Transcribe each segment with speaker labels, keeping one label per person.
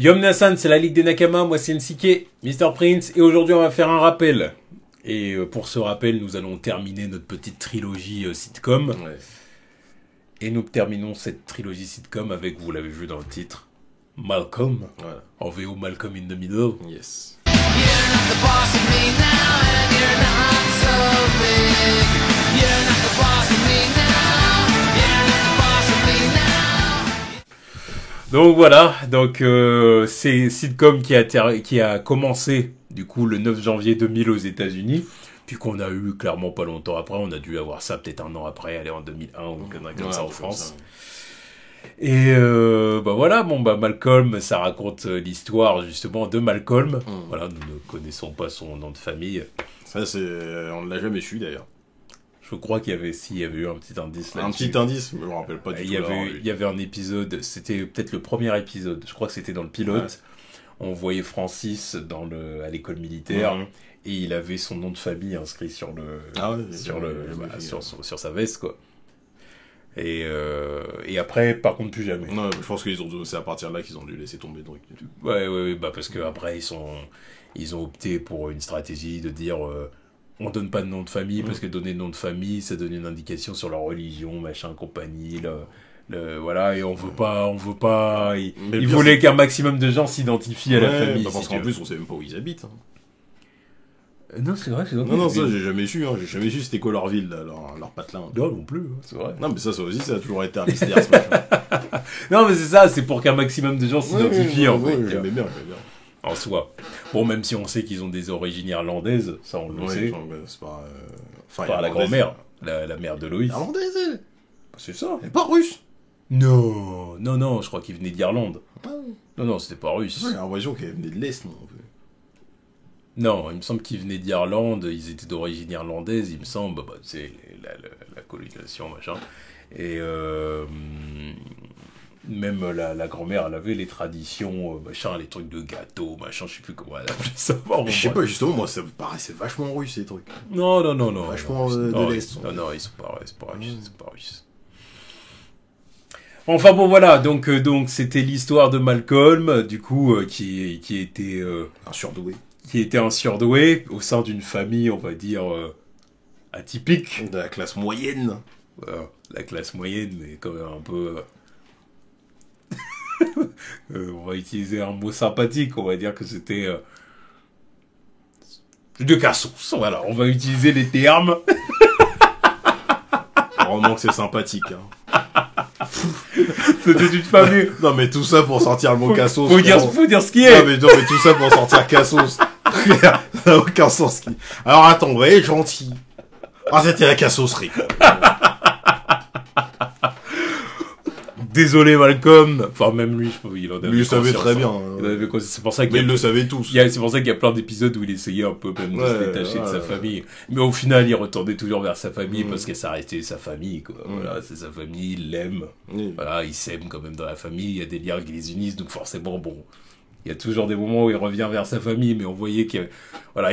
Speaker 1: Yom Nassan, c'est la Ligue des Nakama, moi c'est NCK, Mr. Prince, et aujourd'hui on va faire un rappel. Et pour ce rappel, nous allons terminer notre petite trilogie sitcom.
Speaker 2: Ouais.
Speaker 1: Et nous terminons cette trilogie sitcom avec, vous l'avez vu dans le titre, Malcolm.
Speaker 2: Voilà.
Speaker 1: En VO, Malcolm in the Middle.
Speaker 2: Yes.
Speaker 1: Donc voilà, c'est une sitcom qui a commencé du coup le 9 janvier 2000 aux États-Unis, puis qu'on a eu clairement pas longtemps après, on a dû avoir ça peut-être un an après, aller en 2001 ou comme ça en France. Ça. Et voilà, Malcolm, ça raconte l'histoire justement de Malcolm. Voilà, nous ne connaissons pas son nom de famille.
Speaker 2: Ça on ne l'a jamais su d'ailleurs.
Speaker 1: Je crois qu'il y avait eu un petit indice là.
Speaker 2: Un petit indice, mais je me rappelle pas du tout.
Speaker 1: Il y avait un épisode, c'était peut-être le premier épisode, je crois que c'était dans le pilote. Ouais. On voyait Francis à l'école militaire et il avait son nom de famille inscrit sur sur sa veste quoi. Et après, par contre, plus jamais.
Speaker 2: Non, je pense c'est à partir de là qu'ils ont dû laisser tomber le truc.
Speaker 1: Ouais, parce que après ils ont opté pour une stratégie de dire on donne pas de nom de famille parce que donner le nom de famille ça donne une indication sur leur religion, machin, compagnie, voilà, et on veut pas ils voulaient qu'un maximum de gens s'identifient à la famille.
Speaker 2: Parce qu'en plus on sait même pas où ils habitent.
Speaker 1: Non, c'est vrai,
Speaker 2: Non, ça j'ai jamais su, j'ai jamais su c'était quoi leur ville, là, leur patelin.
Speaker 1: Non plus, c'est vrai.
Speaker 2: Non, mais ça aussi, ça a toujours été un mystère, ce machin.
Speaker 1: Non, mais c'est ça, c'est pour qu'un maximum de gens s'identifient, en fait.
Speaker 2: J'aimais bien.
Speaker 1: En soi. Bon, même si on sait qu'ils ont des origines irlandaises, ça on le sait.
Speaker 2: C'est pas...
Speaker 1: Par la grand-mère, la mère de Loïs.
Speaker 2: Irlandaise, elle.
Speaker 1: C'est ça.
Speaker 2: Elle est pas russe.
Speaker 1: Non, je crois qu'il venait d'Irlande. Non, c'était pas russe.
Speaker 2: J'ai l'impression qu'elle venait de l'Est, non.
Speaker 1: Non, il me semble qu'ils venaient d'Irlande, ils étaient d'origine irlandaise, il me semble, c'est la colonisation, machin. Et même la grand-mère, elle avait les traditions, machin, les trucs de gâteau, machin, je sais plus comment elle appelait ça.
Speaker 2: Je sais pas, justement, moi, ça me paraissait vachement russe, ces trucs.
Speaker 1: Non.
Speaker 2: Vachement de l'Est.
Speaker 1: Non, ils sont pas russes. Enfin bon, voilà, donc c'était l'histoire de Malcolm, du coup, qui était...
Speaker 2: un surdoué.
Speaker 1: Qui était un surdoué au sein d'une famille, on va dire, atypique.
Speaker 2: De la classe moyenne.
Speaker 1: Voilà, la classe moyenne, mais quand même un peu... on va utiliser un mot sympathique, on va dire que c'était... de cassos, voilà, on va utiliser les termes.
Speaker 2: Vraiment que c'est sympathique,
Speaker 1: C'était une famille...
Speaker 2: Non mais tout ça pour sortir le mot cassos.
Speaker 1: Faut dire ce qui est.
Speaker 2: Non mais tout ça pour sortir cassos. Ça n'a aucun sens. Alors attends, on va être gentil. Ah, c'était la cassosserie.
Speaker 1: Désolé Malcolm. Enfin même lui, il en avait.
Speaker 2: Lui, il savait très bien.
Speaker 1: C'est pour ça
Speaker 2: mais ils le savaient tous.
Speaker 1: C'est pour ça qu'il y a plein d'épisodes où il essayait un peu même de se détacher de sa famille. Mais au final, il retournait toujours vers sa famille parce que ça restait sa famille, quoi. Voilà, c'est sa famille, il l'aime. Voilà, il s'aime quand même dans la famille. Il y a des liens qui les unissent, donc forcément, bon. Il y a toujours des moments où il revient vers sa famille, mais on voyait qu'il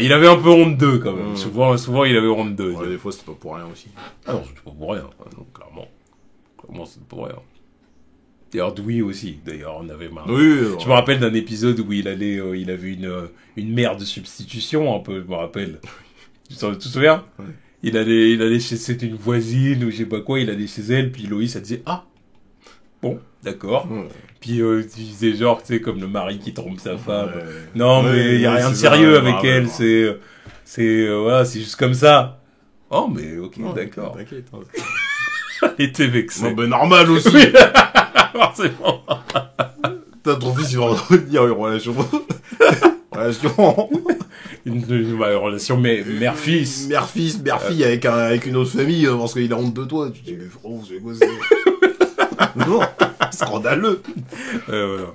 Speaker 1: il avait un peu honte d'eux, quand même. Souvent, il avait honte d'eux.
Speaker 2: Ouais, des fois, c'était pas pour rien aussi.
Speaker 1: Ah non, c'était pas pour rien. Non, clairement. Clairement, c'était pour rien. D'ailleurs, Dewey aussi. D'ailleurs, on avait marre.
Speaker 2: Oui,
Speaker 1: je me rappelle d'un épisode où il avait une mère de substitution, un peu, je me rappelle. Tu te souviens? Ouais. Il allait c'était une voisine ou je sais pas quoi, il allait chez elle, puis Loïs, elle disait, ah! Bon, d'accord. Ouais. Puis tu disais genre, tu sais, comme le mari qui trompe sa femme. Ouais. Non, mais il y a rien de sérieux avec elle, voilà, c'est juste comme ça. Oh, mais ok, d'accord.
Speaker 2: T'inquiète.
Speaker 1: Il était vexé.
Speaker 2: Non, ben normal aussi.
Speaker 1: Oui. Forcément.
Speaker 2: T'as ton fils, il va entretenir une relation.
Speaker 1: Une relation mère-fils.
Speaker 2: Mère-fille avec une autre famille parce qu'il a honte de toi. Tu dis, mais frérot, c'est quoi ça? Non, scandaleux.
Speaker 1: Voilà.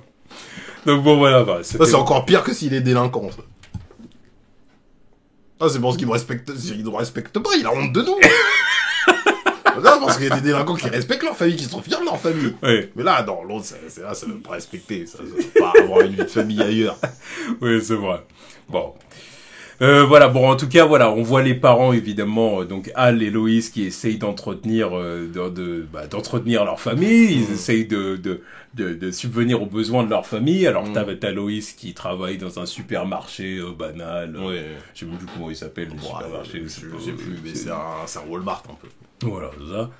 Speaker 1: Donc bon, voilà.
Speaker 2: Ça, c'est encore pire que s'il est délinquant, ça. Ah, c'est parce qu'il me respecte. Il ne respecte pas, il a honte de nous. Non, parce qu'il y a des délinquants qui respectent leur famille, qui sont fiers de leur famille. Oui. Mais là, non, l'autre, ça veut pas respecter. Ça veut pas avoir une vie de famille ailleurs.
Speaker 1: Oui, c'est vrai. Bon. Voilà, bon, en tout cas, voilà, on voit les parents, évidemment, donc Al et Loïs qui essayent d'entretenir, d'entretenir leur famille. Ils essayent de subvenir aux besoins de leur famille. Alors t'as Loïs qui travaille dans un supermarché banal.
Speaker 2: Ouais.
Speaker 1: Je sais même plus comment il s'appelle, le supermarché.
Speaker 2: Je sais plus, mais c'est un Walmart un peu.
Speaker 1: Voilà, c'est ça.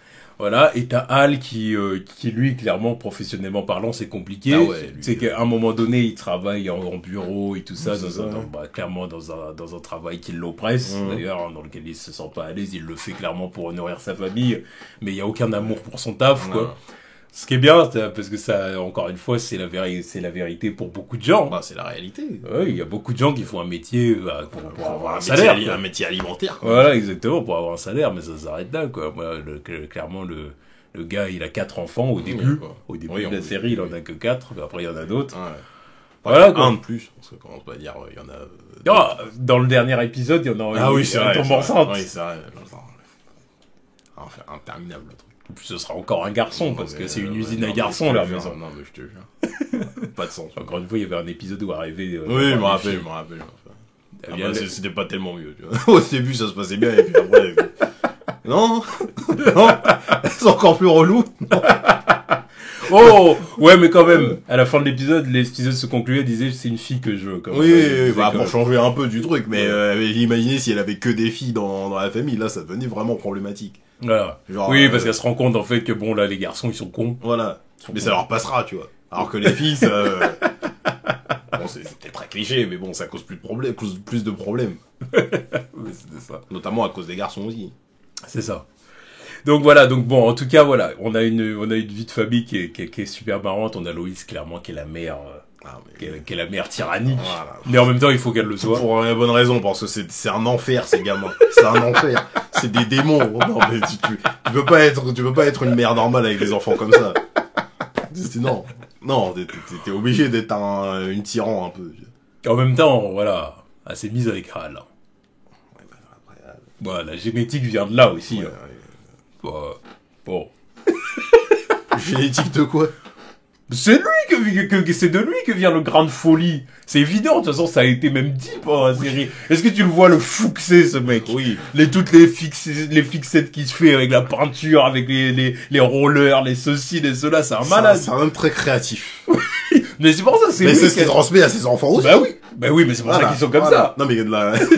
Speaker 1: Voilà, et t'as Hal qui lui, clairement, professionnellement parlant, c'est compliqué.
Speaker 2: Ah ouais,
Speaker 1: c'est qu'à un moment donné, il travaille en bureau et tout ça, clairement dans un travail qui l'oppresse, d'ailleurs, hein, dans lequel il se sent pas à l'aise. Il le fait clairement pour nourrir sa famille, mais il y a aucun amour pour son taf, quoi. Ce qui est bien, parce que ça, encore une fois, c'est la vérité pour beaucoup de gens.
Speaker 2: Bah, c'est la réalité.
Speaker 1: Ouais, il y a beaucoup de gens qui font un métier pour avoir un salaire.
Speaker 2: Un métier alimentaire, quoi.
Speaker 1: Voilà, exactement, pour avoir un salaire, mais ça s'arrête là, quoi. Moi, clairement, le gars, il a 4 enfants au début. Au début de la série, il en a que 4, mais après, il y en a d'autres. Ouais.
Speaker 2: Voilà, quoi. Un de plus, parce que comment on peut dire, il y en a...
Speaker 1: Non, dans le dernier épisode, il y en a
Speaker 2: Ah oui, c'est vrai.
Speaker 1: tombe enceinte.
Speaker 2: Oui, c'est vrai. Enfin, interminable, le truc.
Speaker 1: En plus, ce sera encore un garçon, parce que c'est une usine à garçons, leur maison.
Speaker 2: Non, mais je te jure. Pas de sens.
Speaker 1: Encore une fois, il y avait un épisode où arrivait...
Speaker 2: oui, je me rappelle. C'était pas tellement mieux, tu vois. Au début, ça se passait bien, et puis après... Non, c'est encore plus relou.
Speaker 1: Oh, ouais, mais quand même, à la fin de l'épisode se concluait, disait c'est une fille que je veux.
Speaker 2: Oui, pour changer un peu du truc, mais imaginez si elle avait que des filles dans la famille, là, ça devenait vraiment problématique.
Speaker 1: Voilà. Genre, oui, parce qu'elle se rend compte en fait que bon, là, les garçons, ils sont cons.
Speaker 2: Voilà. Mais ça leur passera, tu vois. Alors que les filles, ça... Bon, c'était très cliché, mais bon, ça cause plus de problèmes.
Speaker 1: Oui, c'était ça.
Speaker 2: Notamment à cause des garçons aussi.
Speaker 1: C'est ça. Donc voilà, bon, en tout cas, voilà, on a une vie de famille qui est super marrante. On a Loïs, clairement, qui est la mère, qui est la mère tyrannique. Voilà. Mais en même temps, il faut qu'elle le soit.
Speaker 2: Pour la bonne raison, parce que c'est un enfer, ces gamins. C'est un enfer. C'est des démons. Non, mais tu peux pas être une mère normale avec des enfants comme ça. Non, t'es obligé d'être une tyran un peu.
Speaker 1: En même temps, voilà, elle s'est mise avec Hal. Ouais, après, voilà, la génétique vient de là aussi. Ouais. Bon.
Speaker 2: Génétique de quoi?
Speaker 1: C'est c'est de lui que vient le grain de folie. C'est évident, de toute façon, ça a été même dit pendant la série. Est-ce que tu le vois, le fou que c'est, ce mec?
Speaker 2: Oui.
Speaker 1: Toutes les fixettes qu'il se fait avec la peinture, avec les rollers, les ceci, les cela, c'est un malade.
Speaker 2: C'est un homme très créatif.
Speaker 1: Mais c'est pour ça,
Speaker 2: mais c'est ce qu'il transmet à ses enfants aussi.
Speaker 1: Bah oui, mais c'est pour ça qu'ils sont comme ça.
Speaker 2: Non, mais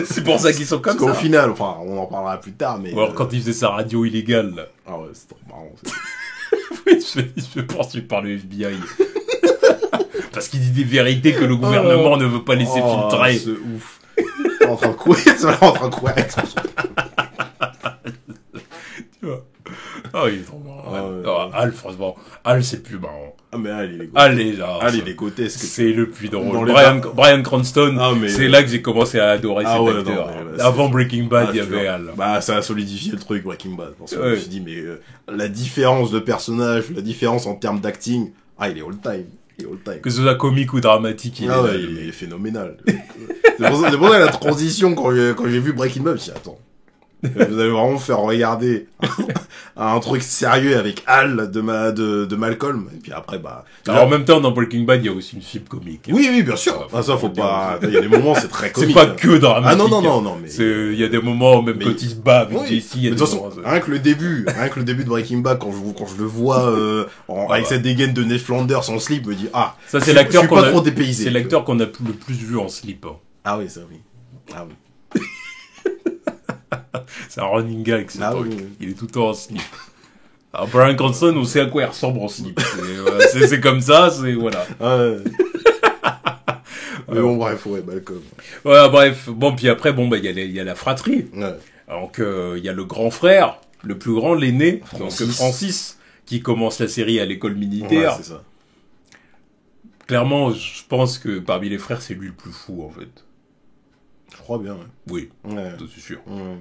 Speaker 1: c'est pour ça qu'ils sont comme ça.
Speaker 2: Parce qu'au final, enfin, on en parlera plus tard, mais...
Speaker 1: Ou alors quand il faisait sa radio illégale, là.
Speaker 2: Ah ouais, c'est trop marrant.
Speaker 1: Il se fait poursuivre par le FBI. Parce qu'il dit des vérités que le gouvernement ne veut pas laisser filtrer.
Speaker 2: C'est ouf. En train de courir.
Speaker 1: Tu vois. Oh, il est trop marrant. Hal, franchement, Hal, c'est le plus marrant.
Speaker 2: Ah, mais Hal, il est grotesque.
Speaker 1: C'est le plus drôle. Brian Cranston, c'est là que j'ai commencé à adorer cet acteur. Avant Breaking Bad, il y avait Hal.
Speaker 2: Bah, ça a solidifié le truc, Breaking Bad. Parce que je me suis dit, mais la différence de personnage, la différence en termes d'acting, il est all time.
Speaker 1: Que ce soit comique ou dramatique, il
Speaker 2: est phénoménal. C'est pour ça que la transition, quand j'ai vu Breaking Bad, je me suis dit, attends. Vous allez vraiment faire regarder un truc sérieux avec Hal de Malcolm, et puis après,
Speaker 1: alors, en même temps, dans Breaking Bad, il y a aussi une fibre comique.
Speaker 2: Oui, bien sûr. Ça, faut pas, il y a des moments, c'est très comique.
Speaker 1: C'est pas que dramatique.
Speaker 2: Ah, non, mais.
Speaker 1: Il y a des moments, même quand il se bat avec Jesse, il y a
Speaker 2: de toute façon, rien que le début de Breaking Bad, quand je le vois, avec cette dégaine de Ned Flanders en slip, me dit,
Speaker 1: ça, c'est l'acteur
Speaker 2: qu'on a, trop dépaysé.
Speaker 1: C'est l'acteur qu'on a le plus vu en slip.
Speaker 2: Ah oui, ça, oui. Ah oui.
Speaker 1: C'est un running gag, ce truc. Oui. Il est tout le temps en slip. Alors, Brian Cranston, on sait à quoi il ressemble en slip. C'est comme ça, c'est, voilà.
Speaker 2: Mais bon, bref, Malcolm.
Speaker 1: Ouais, bref. Bon, puis après, il y a la fratrie. Ouais. Donc, il y a le grand frère, le plus grand, l'aîné, donc Francis, qui commence la série à l'école militaire.
Speaker 2: Ouais, c'est ça.
Speaker 1: Clairement, je pense que parmi les frères, c'est lui le plus fou, en fait.
Speaker 2: Je crois bien,
Speaker 1: Oui, c'est sûr.
Speaker 2: Ouais.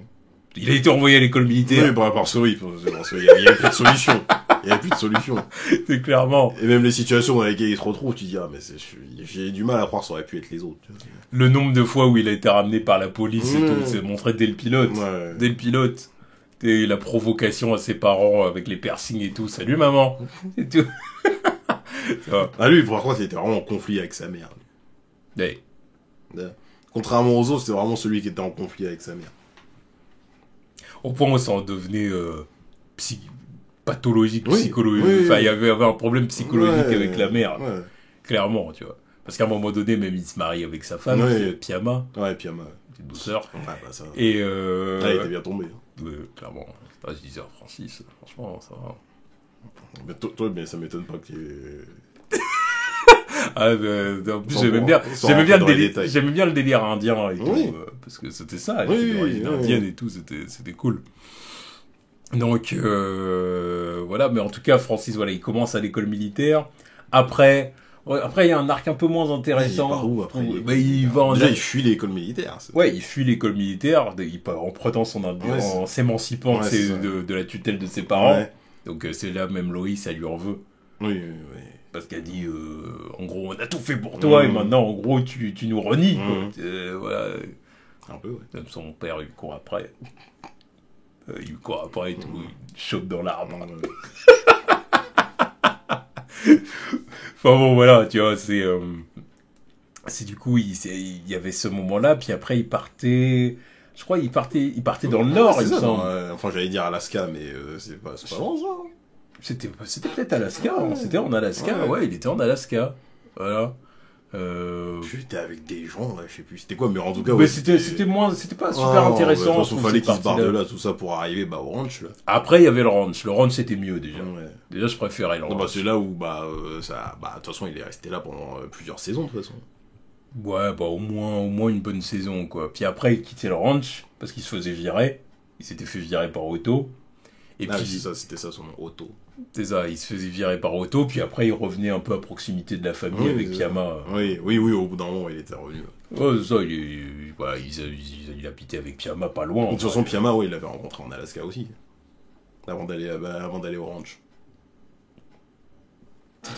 Speaker 1: Il a été envoyé à l'école militaire.
Speaker 2: Oui, parce qu'il y a plus de solution. Il y a plus de solution.
Speaker 1: C'est clairement.
Speaker 2: Et même les situations dans lesquelles il se retrouve, tu dis, mais j'ai du mal à croire que ça aurait pu être les autres.
Speaker 1: Le nombre de fois où il a été ramené par la police et tout, c'est montré dès le pilote.
Speaker 2: Ouais.
Speaker 1: Dès le pilote. Et la provocation à ses parents avec les piercings et tout. Salut maman. Et tout.
Speaker 2: Lui, par contre, il était vraiment en conflit avec sa mère.
Speaker 1: Ouais.
Speaker 2: Contrairement aux autres, c'était vraiment celui qui était en conflit avec sa mère.
Speaker 1: Au point où ça en devenait pathologique psychologique. Enfin, il y avait un problème psychologique avec la mère. Clairement, tu vois. Parce qu'à un moment donné, même il se marie avec sa femme, Pyama.
Speaker 2: Ouais, Pyama.
Speaker 1: Petite douceur.
Speaker 2: Ouais, bah ça...
Speaker 1: Et
Speaker 2: il était bien tombé.
Speaker 1: Clairement. Je disais, Francis, franchement, ça va.
Speaker 2: Mais toi, ça m'étonne pas qu'il y ait...
Speaker 1: En plus, j'aimais bien le délire indien et tout, parce que c'était ça, l'origine indienne et tout, c'était cool. Donc, voilà, mais en tout cas, Francis, voilà, il commence à l'école militaire. Après, il y a un arc un peu moins intéressant.
Speaker 2: Il part où après?
Speaker 1: Il
Speaker 2: fuit l'école militaire.
Speaker 1: Ouais, il fuit l'école militaire, en prenant en s'émancipant de la tutelle de ses parents. Ouais. Donc, c'est là, même Loïs, elle lui en veut.
Speaker 2: Oui.
Speaker 1: Parce qu'elle dit, en gros, on a tout fait pour toi, et maintenant, en gros, tu nous renies, quoi. Voilà.
Speaker 2: Un peu, ouais.
Speaker 1: Même son père, il court après. Et tout, il chope dans l'arbre. Enfin bon, voilà, tu vois, c'est du coup, il y avait ce moment-là, puis après, il partait... Je crois qu'il partait dans le nord, il me semble.
Speaker 2: Enfin, j'allais dire Alaska, mais c'est pas long, ça.
Speaker 1: C'était peut-être Alaska, c'était en Alaska, il était en Alaska, voilà.
Speaker 2: J'étais avec des gens, là, je sais plus, c'était quoi, mais en tout cas...
Speaker 1: Mais c'était pas super intéressant.
Speaker 2: De toute façon, fallait qu'ils se barrent de là, tout ça, pour arriver au ranch, là.
Speaker 1: Après, il y avait le ranch c'était mieux, déjà. Déjà, je préférais le ranch.
Speaker 2: C'est là où, de toute façon, il est resté là pendant plusieurs saisons, de toute façon.
Speaker 1: Ouais, au moins une bonne saison, quoi. Puis après, il quittait le ranch, parce qu'il se faisait virer. Il s'était fait virer par Otto. Et puis,
Speaker 2: c'était ça son nom, Otto.
Speaker 1: C'est ça, il se faisait virer par Otto, puis après il revenait un peu à proximité de la famille avec Pyama.
Speaker 2: Oui, au bout d'un moment il était revenu.
Speaker 1: Ouais, ça, il habitait avec Pyama pas loin.
Speaker 2: De toute façon, Pyama, il l'avait rencontré en Alaska aussi. Avant d'aller au ranch.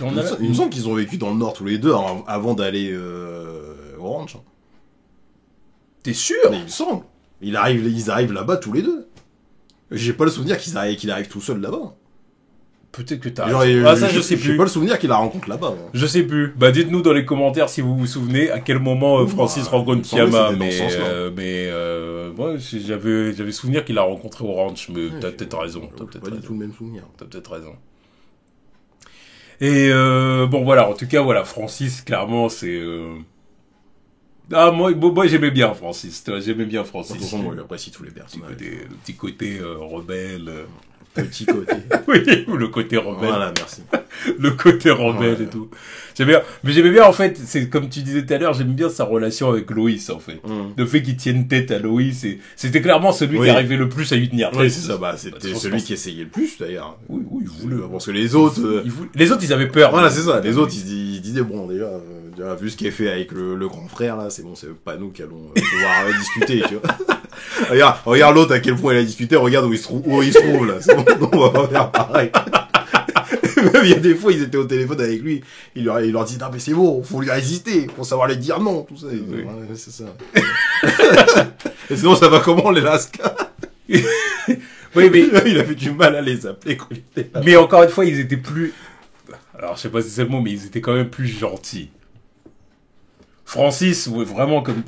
Speaker 2: Il me semble qu'ils ont vécu dans le nord tous les deux avant d'aller au ranch.
Speaker 1: T'es sûr?
Speaker 2: Mais il me semble. Ils arrivent là-bas tous les deux. J'ai pas le souvenir qu'il arrive tout seul là-bas.
Speaker 1: Peut-être que t'as... ça, je sais plus.
Speaker 2: J'ai pas le souvenir qu'il la rencontre là-bas. Hein.
Speaker 1: Je sais plus. Dites-nous dans les commentaires si vous vous souvenez à quel moment Francis rencontre Pyama. Moi, j'avais souvenir qu'il l'a rencontré au ranch, mais t'as peut-être raison.
Speaker 2: Pas du tout le même souvenir.
Speaker 1: T'as peut-être raison. Et bon, voilà. En tout cas, voilà, Francis, clairement, c'est... moi j'aimais bien Francis. J'aimais bien Francis.
Speaker 2: Moi, j'apprécie tous les personnages.
Speaker 1: Le petit côté rebelle...
Speaker 2: Petit côté.
Speaker 1: Oui, le côté rebelle.
Speaker 2: Voilà, merci.
Speaker 1: Le côté rebelle et tout. Mais j'aimais bien, en fait, c'est comme tu disais tout à l'heure, j'aime bien sa relation avec Loïs, en fait. Le fait qu'il tienne tête à Loïs, c'était clairement celui qui arrivait le plus à lui tenir tête.
Speaker 2: Oui, c'est ça, c'était celui qui essayait le plus, d'ailleurs.
Speaker 1: Oui, il voulait.
Speaker 2: Parce que les autres...
Speaker 1: Les autres, ils avaient peur.
Speaker 2: Voilà, c'est ça. Les autres, ils disaient, bon, déjà, vu ce qui est fait avec le grand frère, là, c'est bon, c'est pas nous qui allons pouvoir discuter, tu vois. Regarde l'autre à quel point il a discuté, regarde où il se trouve là. C'est bon, on va pas faire pareil. Même il y a des fois, ils étaient au téléphone avec lui, il leur dit, non mais c'est bon, faut lui résister, faut savoir lui dire non, tout ça. Oui. Ouais, c'est ça. Et sinon, ça va comment l'Alaska?
Speaker 1: Oui, mais
Speaker 2: il avait du mal à les appeler quand il était là.
Speaker 1: Mais encore une fois, ils étaient plus... Alors, je sais pas si c'est le mot, mais ils étaient quand même plus gentils. Francis, vraiment, comme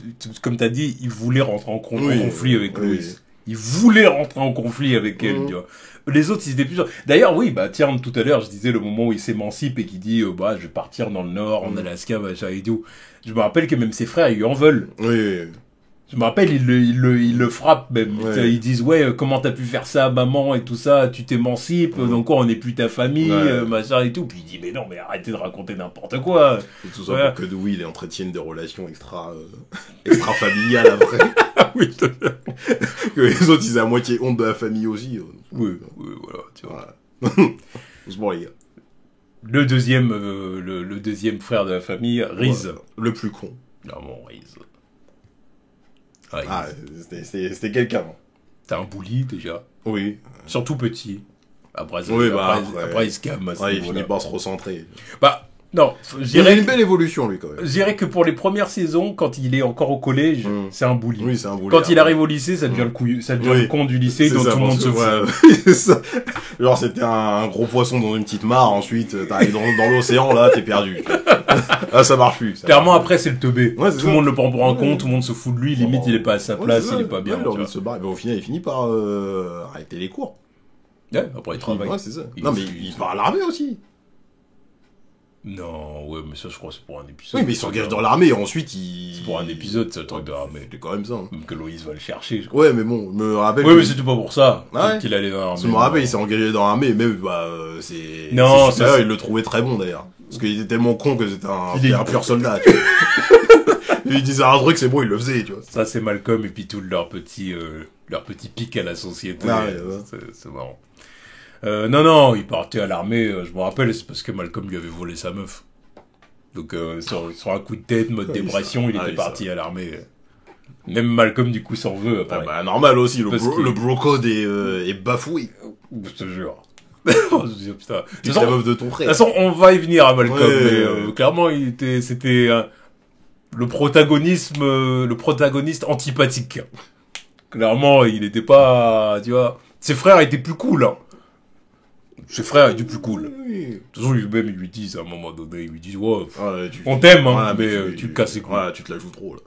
Speaker 1: t'as dit, il voulait rentrer en conflit avec Loïs. Il voulait rentrer en conflit avec elle, tu vois. Les autres, ils étaient plus... D'ailleurs, tiens, tout à l'heure, je disais le moment où il s'émancipe et qu'il dit, je vais partir dans le Nord, en Alaska, machin et tout. Je me rappelle que même ses frères, ils lui en veulent.
Speaker 2: Oui.
Speaker 1: Je me rappelle, il le frappe même. Ouais. Ils disent, comment t'as pu faire ça, maman, et tout ça, tu t'émancipes, donc on n'est plus ta famille, machin et tout. Puis il dit, mais non, mais arrêtez de raconter n'importe quoi.
Speaker 2: Et tout ça pour que Dewey, il entretienne des relations extra-familiales après.
Speaker 1: Oui,
Speaker 2: que les autres, ils aient à moitié honte de la famille aussi.
Speaker 1: Oui, voilà, tu vois.
Speaker 2: Doucement, les gars.
Speaker 1: Le deuxième frère de la famille, Riz.
Speaker 2: Le plus con.
Speaker 1: Non, mon Riz.
Speaker 2: C'était quelqu'un.
Speaker 1: T'as un bully, déjà.
Speaker 2: Oui.
Speaker 1: Surtout petit. Après, il se calme.
Speaker 2: Il finit par se recentrer.
Speaker 1: Non,
Speaker 2: il a une belle évolution, lui, quand même.
Speaker 1: Je dirais que pour les premières saisons, quand il est encore au collège, c'est un bully.
Speaker 2: Oui, c'est un bully.
Speaker 1: Quand il arrive au lycée, ça devient le con du lycée dont tout le monde se
Speaker 2: fout. Genre, c'était un gros poisson dans une petite mare, ensuite, t'arrives dans l'océan, là, t'es perdu. Là, ça marche plus.
Speaker 1: Clairement, après, c'est le teubé. Tout le monde le prend pour un con, tout le monde se fout de lui, limite, il est pas à sa place, il est pas bien.
Speaker 2: Il a envie de se barrer, mais au final, il finit par arrêter les cours.
Speaker 1: Ouais, après il travaille.
Speaker 2: Ouais, c'est ça. Non, mais il part à l'armée aussi.
Speaker 1: Non, ouais, mais ça, je crois que c'est pour un épisode.
Speaker 2: Oui, mais il s'engage dans l'armée et ensuite il...
Speaker 1: C'est pour un épisode, ça, le truc de l'armée.
Speaker 2: C'est quand même ça. Hein.
Speaker 1: Même que Loïs va le chercher, je crois.
Speaker 2: Ouais, mais bon, je me rappelle...
Speaker 1: Ouais, mais c'était pas pour ça
Speaker 2: ouais.
Speaker 1: qu'il allait dans l'armée.
Speaker 2: Je me rappelle, il s'est engagé dans l'armée, mais bah, c'est...
Speaker 1: Non,
Speaker 2: c'est ça, il le trouvait très bon, d'ailleurs. Parce qu'il était tellement con que c'était un pur soldat, tu vois. Il disait un truc, c'est bon, il le faisait, tu vois.
Speaker 1: Ça, c'est Malcolm et puis tout leur petit pic à la société.
Speaker 2: Ah, ouais.
Speaker 1: C'est marrant. Non, il partait à l'armée, je me rappelle, c'est parce que Malcolm lui avait volé sa meuf. Donc, sur un coup de tête, mode dépression, il était parti à l'armée. Même Malcolm, du coup, s'en veut.
Speaker 2: Ah bah, normal aussi, le bro code est bafoué.
Speaker 1: Je te jure. Je dis, putain.
Speaker 2: C'est la meuf de ton frère.
Speaker 1: De toute façon, on va y venir à Malcolm, mais clairement, c'était le protagoniste antipathique. Clairement, il était pas, tu vois. Ses frères étaient plus cool, hein. Ses frères étaient plus cool.
Speaker 2: Oui.
Speaker 1: De toute façon, lui-même, il lui dit, à un moment donné, il lui dit, ouais,
Speaker 2: on
Speaker 1: t'aime, hein, mais tu te casses les couilles.
Speaker 2: Ouais, tu te la joues trop,
Speaker 1: là.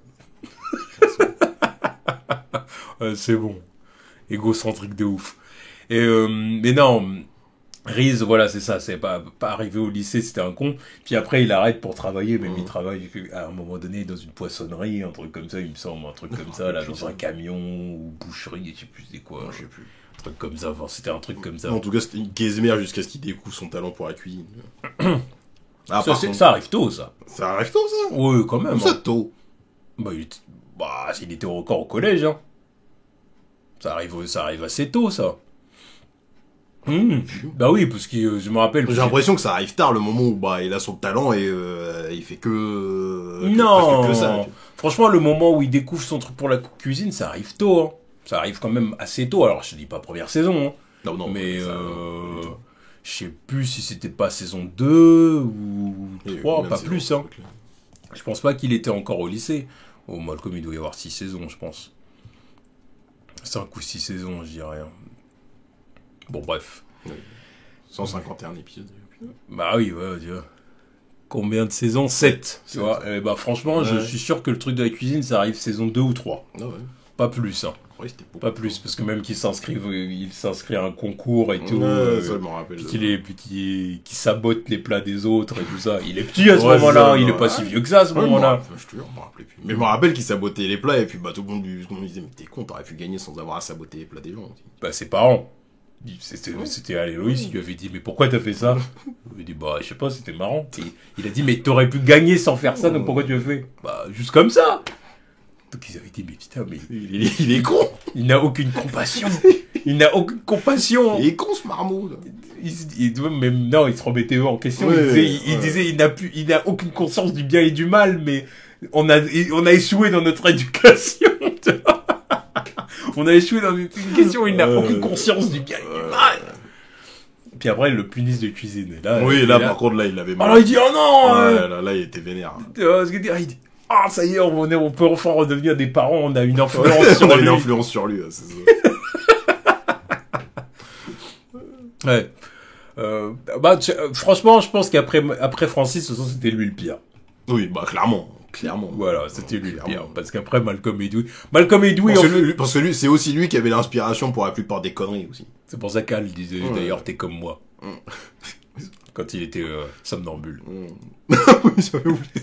Speaker 1: C'est bon. Égocentrique de ouf. Et, mais non, Reese, voilà, c'est ça, c'est pas arrivé au lycée, c'était un con. Puis après, il arrête pour travailler, même il travaille à un moment donné dans une poissonnerie, un truc comme ça, il me semble, un truc comme ça, là, dans un camion, ou boucherie, je sais plus c'est quoi.
Speaker 2: Je sais plus.
Speaker 1: Un truc comme ça, enfin, c'était un truc comme ça.
Speaker 2: En tout cas, c'était une Gizmer jusqu'à ce qu'il découvre son talent pour la cuisine.
Speaker 1: Ça arrive tôt, ça.
Speaker 2: Ça arrive tôt, ça?
Speaker 1: Oui, quand même.
Speaker 2: Ça tôt.
Speaker 1: Bah, il était encore au collège, hein. Ça arrive assez tôt, ça. Bah oui, parce que je me rappelle.
Speaker 2: J'ai l'impression que ça arrive tard, le moment où bah il a son talent et il fait que
Speaker 1: non.
Speaker 2: Que ça.
Speaker 1: Franchement, le moment où il découvre son truc pour la cuisine, ça arrive tôt. Hein. Ça arrive quand même assez tôt. Alors je te dis pas première saison. Hein.
Speaker 2: Non.
Speaker 1: Mais je sais plus si c'était pas saison 2 ou 3, pas plus. Hein. Je pense pas qu'il était encore au lycée. Oh, Malcolm, il doit y avoir 6 saisons, je pense. 5 ou 6 saisons, je dirais. Hein. Bon, bref.
Speaker 2: 151 épisodes.
Speaker 1: Bah oui, ouais, tu vois. Combien de saisons? 7. Tu vois. Bah franchement, je suis sûr que le truc de la cuisine, ça arrive saison 2 ou 3.
Speaker 2: Ah ouais.
Speaker 1: Pas plus, hein.
Speaker 2: Ouais,
Speaker 1: pas plus, parce que même qu'il s'inscrit à un concours et tout.
Speaker 2: Ça, je m'en rappelle.
Speaker 1: Qui sabote les plats des autres et tout ça. Il est petit à ce moment-là, il est pas si vieux que ça à ce moment-là.
Speaker 2: Je te jure, je m'en rappelais plus. Mais je me rappelle qu'il sabotait les plats et puis bah tout le monde lui disait mais t'es con, t'aurais pu gagner sans avoir à saboter les plats des gens aussi.
Speaker 1: Bah ses parents. C'était à Loïs, il lui avait dit mais pourquoi t'as fait ça? Il lui a dit bah je sais pas, c'était marrant. Il a dit mais t'aurais pu gagner sans faire ça, donc pourquoi tu le fais? Bah juste comme ça. Donc ils avaient dit mais putain mais
Speaker 2: il est con.
Speaker 1: Il n'a aucune compassion. Il n'a aucune compassion.
Speaker 2: Il est con ce marmot.
Speaker 1: Même non, il se remettait en question. Il disait il n'a aucune conscience du bien et du mal, mais on a échoué dans notre éducation. On a échoué dans notre éducation. Il n'a aucune conscience du bien et du mal. Puis après, ils le punissent de cuisine. Et là,
Speaker 2: par contre, là, il l'avait mal.
Speaker 1: Alors il dit oh non.
Speaker 2: Là, il était vénère.
Speaker 1: Il dit ah, ça y est, on peut enfin redevenir des parents, on a une influence sur lui.
Speaker 2: On a une influence sur lui, c'est ça.
Speaker 1: Ouais. Franchement, je pense qu'après Francis, c'était lui le pire.
Speaker 2: Oui, bah, clairement.
Speaker 1: Voilà, c'était lui le pire. Parce qu'après, Malcolm et Dewey,
Speaker 2: parce que lui, c'est aussi lui qui avait l'inspiration pour la plupart des conneries aussi.
Speaker 1: C'est pour ça qu'Al disait, d'ailleurs, t'es comme moi. Quand il était somnambule.
Speaker 2: J'avais oublié.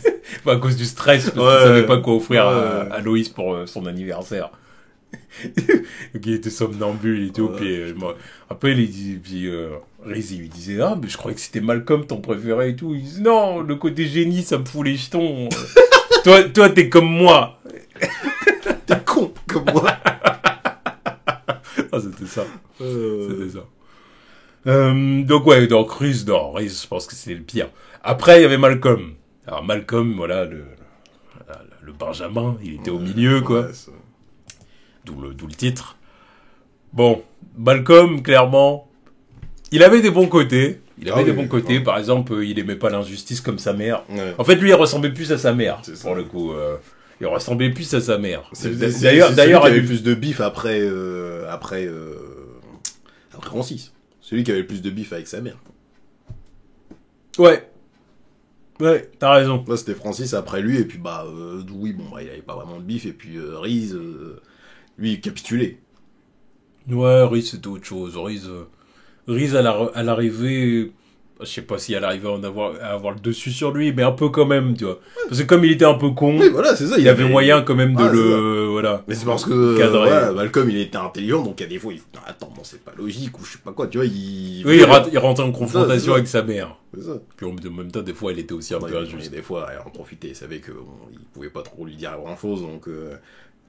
Speaker 1: À cause du stress, parce qu'il savait pas quoi offrir à Loïs pour son anniversaire. Donc il était somnambule et tout, puis après Reese lui disait ah mais je croyais que c'était Malcolm ton préféré et tout. Il disait non, le côté génie ça me fout les jetons. toi t'es comme moi.
Speaker 2: T'es con comme moi.
Speaker 1: Ah c'était ça. C'était ça. Donc Reese, je pense que c'est le pire. Après il y avait Malcolm. Alors Malcolm, voilà le Benjamin, il était au milieu quoi. D'où le titre. Bon, Malcolm, clairement, il avait des bons côtés. Par exemple, il aimait pas l'injustice comme sa mère. Ouais. En fait, lui, il ressemblait plus à sa mère, pour le coup. Il ressemblait plus à sa mère.
Speaker 2: D'ailleurs, il avait plus de bif après Francis. Celui qui avait le plus de bif avec sa mère.
Speaker 1: Ouais, t'as raison.
Speaker 2: Là, c'était Francis après lui, et puis oui, bon, il avait pas vraiment de bif, et puis Reese, lui, il capitulait.
Speaker 1: Ouais, Reese, c'était autre chose. Reese, elle arrivait, je sais pas si elle arrivait à avoir le dessus sur lui, mais un peu quand même, tu vois. Parce que comme il était un peu con,
Speaker 2: oui, voilà, c'est ça,
Speaker 1: il avait moyen quand même de voilà.
Speaker 2: Mais c'est parce que
Speaker 1: cadrer.
Speaker 2: Malcolm, il était intelligent, donc il y a des fois, il faut, attends, non, c'est pas logique, ou je sais pas quoi, tu vois,
Speaker 1: il rentrait en confrontation avec sa mère.
Speaker 2: C'est ça.
Speaker 1: Puis en même temps, des fois, elle était aussi un peu injuste.
Speaker 2: Des fois, elle en profitait, il savait qu'il pouvait pas trop lui dire grand chose, donc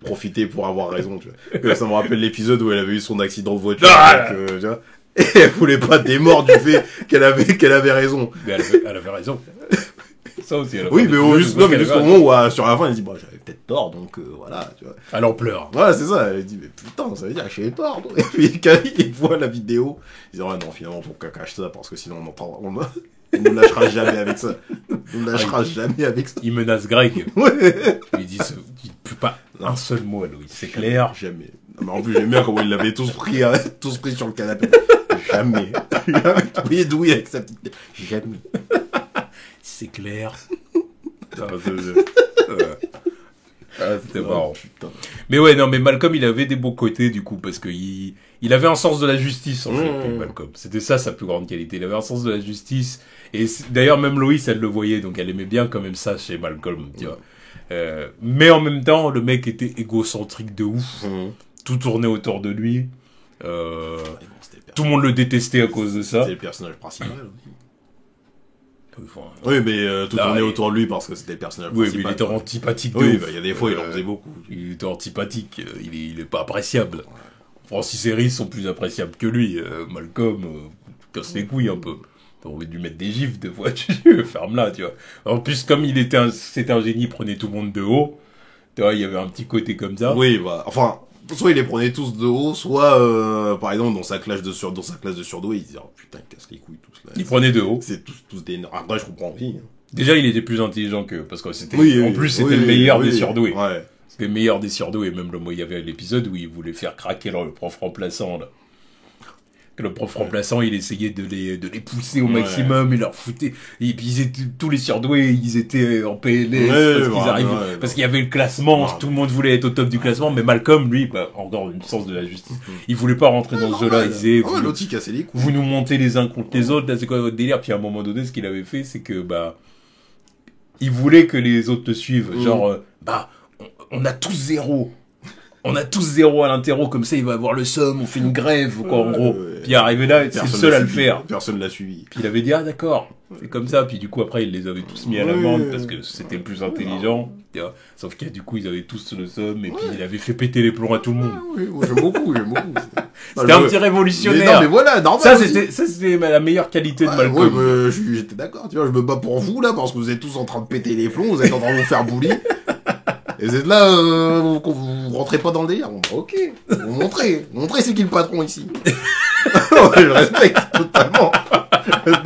Speaker 2: profiter pour avoir raison, tu vois. Ça me rappelle l'épisode où elle avait eu son accident de voiture, tu vois. Et elle voulait pas des morts du fait qu'elle avait raison.
Speaker 1: Mais elle avait raison. Ça aussi,
Speaker 2: oui, mais jusqu'au moment où, sur la fin, elle dit, bon, j'avais peut-être tort, donc voilà, tu vois.
Speaker 1: Elle en pleure.
Speaker 2: Voilà, c'est ça. Elle dit, mais putain, ça veut dire que j'ai tort. Et puis, quand il voit la vidéo, il dit, ouais, non, finalement, faut qu'elle cache ça, parce que sinon, on ne lâchera jamais avec ça. On ne lâchera jamais avec ça.
Speaker 1: Il menace Greg.
Speaker 2: Ouais.
Speaker 1: Il dit plus pas un seul mot à Louis, c'est clair.
Speaker 2: Jamais. Non, mais en plus, j'aime bien comment ils l'avaient tous pris sur le canapé. Jamais. Vous voyez d'où il avec sa petite... Jamais.
Speaker 1: C'est clair. C'était marrant.
Speaker 2: Putain.
Speaker 1: Mais ouais, non, mais Malcolm, il avait des beaux côtés, du coup, parce que il avait un sens de la justice, en fait, Malcolm. C'était ça, sa plus grande qualité. Il avait un sens de la justice. Et d'ailleurs, même Loïs, elle le voyait, donc elle aimait bien quand même ça chez Malcolm, tu vois. Mais en même temps, le mec était égocentrique de ouf. Tout tournait autour de lui. Tout le monde le détestait à cause de ça.
Speaker 2: C'était le personnage principal aussi. Oui, mais tout tournait autour de lui parce que c'était le personnage principal.
Speaker 1: Oui, mais il était antipathique de
Speaker 2: oui,
Speaker 1: ouf.
Speaker 2: Il y a des fois, il en faisait beaucoup.
Speaker 1: Il était antipathique. Il est pas appréciable. Francis et Reese sont plus appréciables que lui. Malcolm casse les couilles un peu. T'as envie de lui mettre des gifs de fois, ferme-la, tu vois. En plus, comme c'était un génie, il prenait tout le monde de haut. Tu vois, il y avait un petit côté comme ça.
Speaker 2: Oui, bah, enfin, soit il les prenait tous de haut, soit, par exemple, dans sa classe de surdoué, il disait, oh putain, il casse les couilles tous là.
Speaker 1: Il prenait de haut.
Speaker 2: C'est tous des... Après, je comprends aussi.
Speaker 1: Déjà, il était plus intelligent qu'eux, parce que c'était, c'était le meilleur des surdoués.
Speaker 2: Ouais.
Speaker 1: C'était le meilleur des surdoués. Même il y avait l'épisode où il voulait faire craquer le prof remplaçant, là. Que le prof remplaçant, il essayait de les pousser au maximum, il leur foutait. Et puis tous les surdoués, ils étaient en PLS parce qu'ils arrivaient, parce qu'il y avait le classement, tout le monde voulait être au top du classement, mais Malcolm, lui, bah, encore une sens de la justice. Il voulait pas rentrer dans ce jeu-là, il disait, vous nous montez les uns contre les autres, là, c'est quoi votre délire? Puis à un moment donné, ce qu'il avait fait, c'est que, bah, il voulait que les autres te suivent. Genre, on a tous zéro. On a tous zéro à l'interro, comme ça il va avoir le somme, on fait une grève, quoi, en gros. Puis arrivé là, c'est le seul à le faire.
Speaker 2: Personne l'a suivi.
Speaker 1: Puis il avait dit, ah d'accord, c'est comme ça. Puis du coup, après, il les avait tous mis à l'amende parce que c'était le plus intelligent. Sauf que du coup, ils avaient tous le somme et puis il avait fait péter les plombs à tout le monde.
Speaker 2: Oui, j'aime beaucoup.
Speaker 1: C'était un petit révolutionnaire.
Speaker 2: Non, mais voilà, normal.
Speaker 1: Ça, c'était la meilleure qualité de Malcolm.
Speaker 2: Ouais, j'étais d'accord, tu vois, je me bats pour vous, là, parce que vous êtes tous en train de péter les plombs, vous êtes en train de vous faire bully. Et vous êtes là, vous rentrez pas dans le délire. Bon, bah, ok, vous montrez c'est qui le patron ici. Je le respecte totalement. Parce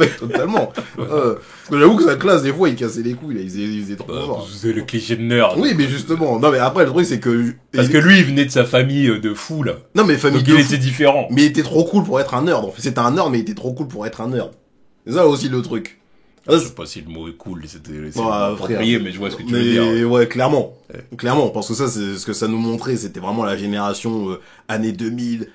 Speaker 2: que j'avoue que sa classe, des fois, il cassait les couilles, là, il faisait trop fort.
Speaker 1: C'est le cliché de nerd.
Speaker 2: Oui, mais justement, non, mais après, le truc, c'est que...
Speaker 1: Parce que lui, il venait de sa famille de fou, là.
Speaker 2: Non, mais famille
Speaker 1: donc
Speaker 2: de
Speaker 1: il
Speaker 2: fou.
Speaker 1: était différent.
Speaker 2: Mais il était trop cool pour être un nerd. En fait, c'était un nerd, mais il était trop cool pour être un nerd. C'est ça aussi le truc.
Speaker 1: Je sais pas si le mot est cool, c'était approprié, mais je vois ce que tu veux dire.
Speaker 2: Ouais, clairement. Clairement, parce que ça, c'est ce que ça nous montrait, c'était vraiment la génération années 2000,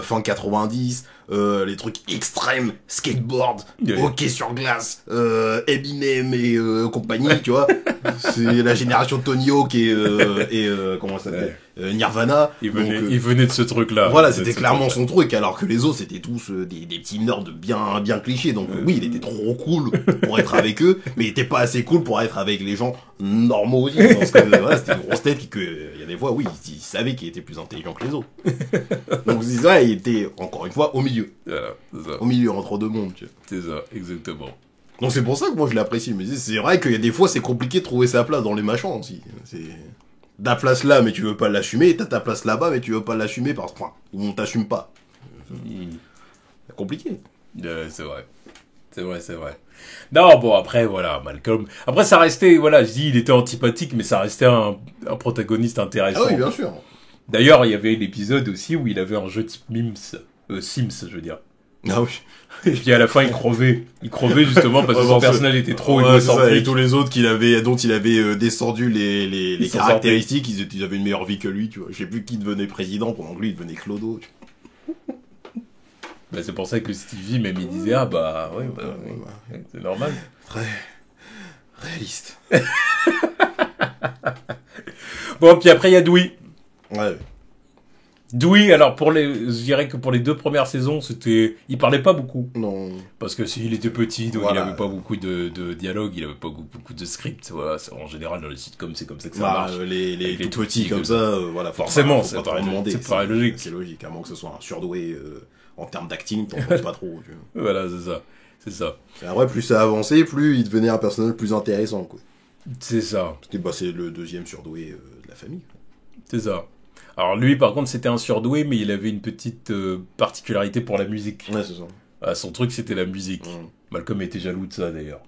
Speaker 2: fin 90, les trucs extrêmes, skateboard, hockey sur glace, Eminem et compagnie, tu vois. C'est la génération Tony Hawk et comment ça s'appelle, Nirvana.
Speaker 1: Il venait de ce truc-là.
Speaker 2: Voilà, c'était clairement son truc, alors que les autres, c'était tous des petits nerds bien clichés. Donc oui, il était trop cool pour être avec eux, mais il était pas assez cool pour être avec les gens normaux aussi. Parce que voilà, c'était une grosse tête il y a des fois, oui, il savait qu'il était plus intelligent que les autres. Donc c'est ça, il était, encore une fois, au milieu. Au milieu, entre deux mondes, tu vois.
Speaker 1: C'est ça, exactement.
Speaker 2: Donc c'est pour ça que moi je l'apprécie. Mais c'est vrai qu'il y a des fois, c'est compliqué de trouver sa place dans les machins aussi. C'est... Ta place là, mais tu veux pas l'assumer, t'as ta place là-bas, mais tu veux pas l'assumer parce que, on t'assume pas. C'est compliqué.
Speaker 1: C'est vrai. C'est vrai. Non, bon, après, voilà, Malcolm. Après, ça restait, voilà, je dis, il était antipathique, mais ça restait un protagoniste intéressant.
Speaker 2: Ah oui, bien sûr.
Speaker 1: D'ailleurs, il y avait l'épisode aussi où il avait un jeu type Sims, je veux dire.
Speaker 2: Ah oui.
Speaker 1: Et puis à la fin, il crevait. Il crevait justement parce que son personnage était trop égocentrique.
Speaker 2: Et tous les autres dont il avait descendu les caractéristiques, ils avaient une meilleure vie que lui, tu vois. Je sais plus qui devenait président pendant que lui, il devenait Clodo.
Speaker 1: Bah, c'est pour ça que Stevie, même, il disait, ah bah, oui, c'est normal.
Speaker 2: Très réaliste.
Speaker 1: Bon, puis après, il y a Dewey.
Speaker 2: Ouais.
Speaker 1: Dewey, alors, je dirais que pour les 2 premières saisons, il parlait pas beaucoup.
Speaker 2: Non.
Speaker 1: Parce que s'il était petit, donc
Speaker 2: Voilà.
Speaker 1: il avait pas beaucoup de dialogue, il avait pas beaucoup de script. Voilà, en général, dans les sitcoms, c'est comme ça que ça
Speaker 2: Bah,
Speaker 1: marche.
Speaker 2: les
Speaker 1: Les
Speaker 2: tout petits comme ça, voilà.
Speaker 1: Forcément,
Speaker 2: faut
Speaker 1: ça
Speaker 2: pas
Speaker 1: paraît
Speaker 2: trop demander.
Speaker 1: ça paraît logique.
Speaker 2: C'est logique, à moins que ce soit un surdoué en termes d'acting, t'en penses pas trop. Tu vois.
Speaker 1: Voilà, c'est ça.
Speaker 2: Et après, plus ça avançait, plus il devenait un personnage plus intéressant, quoi.
Speaker 1: C'est ça.
Speaker 2: Parce que bah, c'est le deuxième surdoué de la famille.
Speaker 1: C'est ça. Alors lui, par contre, c'était un surdoué, mais il avait une petite particularité pour la musique.
Speaker 2: Ouais, c'est ça.
Speaker 1: Ah, son truc, c'était la musique.
Speaker 2: Mm.
Speaker 1: Malcolm était jaloux de ça, d'ailleurs.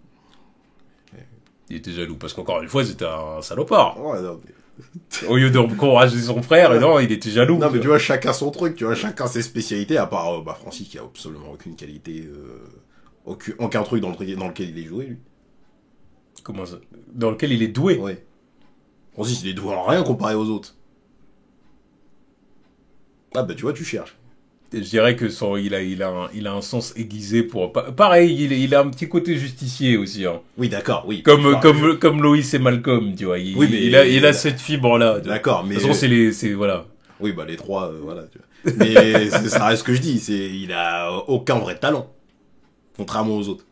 Speaker 1: Il était jaloux, parce qu'encore une fois, c'était un salopard.
Speaker 2: Ouais, non, mais...
Speaker 1: Au lieu d'encourager son frère, et non, il était jaloux.
Speaker 2: Non, mais tu vois, chacun son truc, tu vois, chacun ses spécialités, à part Francis qui a absolument aucune qualité, aucun truc dans lequel il est joué, lui.
Speaker 1: Comment ça? Dans lequel il est doué.
Speaker 2: Ouais. Francis, il est doué en rien comparé aux autres. Ah, bah, tu vois, tu cherches.
Speaker 1: Je dirais que il a un sens aiguisé pour... Pareil, il a un petit côté justicier aussi. Hein.
Speaker 2: Oui, d'accord, oui.
Speaker 1: Comme Loïs et Malcolm, tu vois.
Speaker 2: Oui, mais
Speaker 1: il a cette fibre-là.
Speaker 2: D'accord, mais...
Speaker 1: De toute façon, c'est voilà.
Speaker 2: Oui, bah, les trois, voilà. Tu vois. Mais ça reste ce que je dis, il a aucun vrai talent. Contrairement aux autres.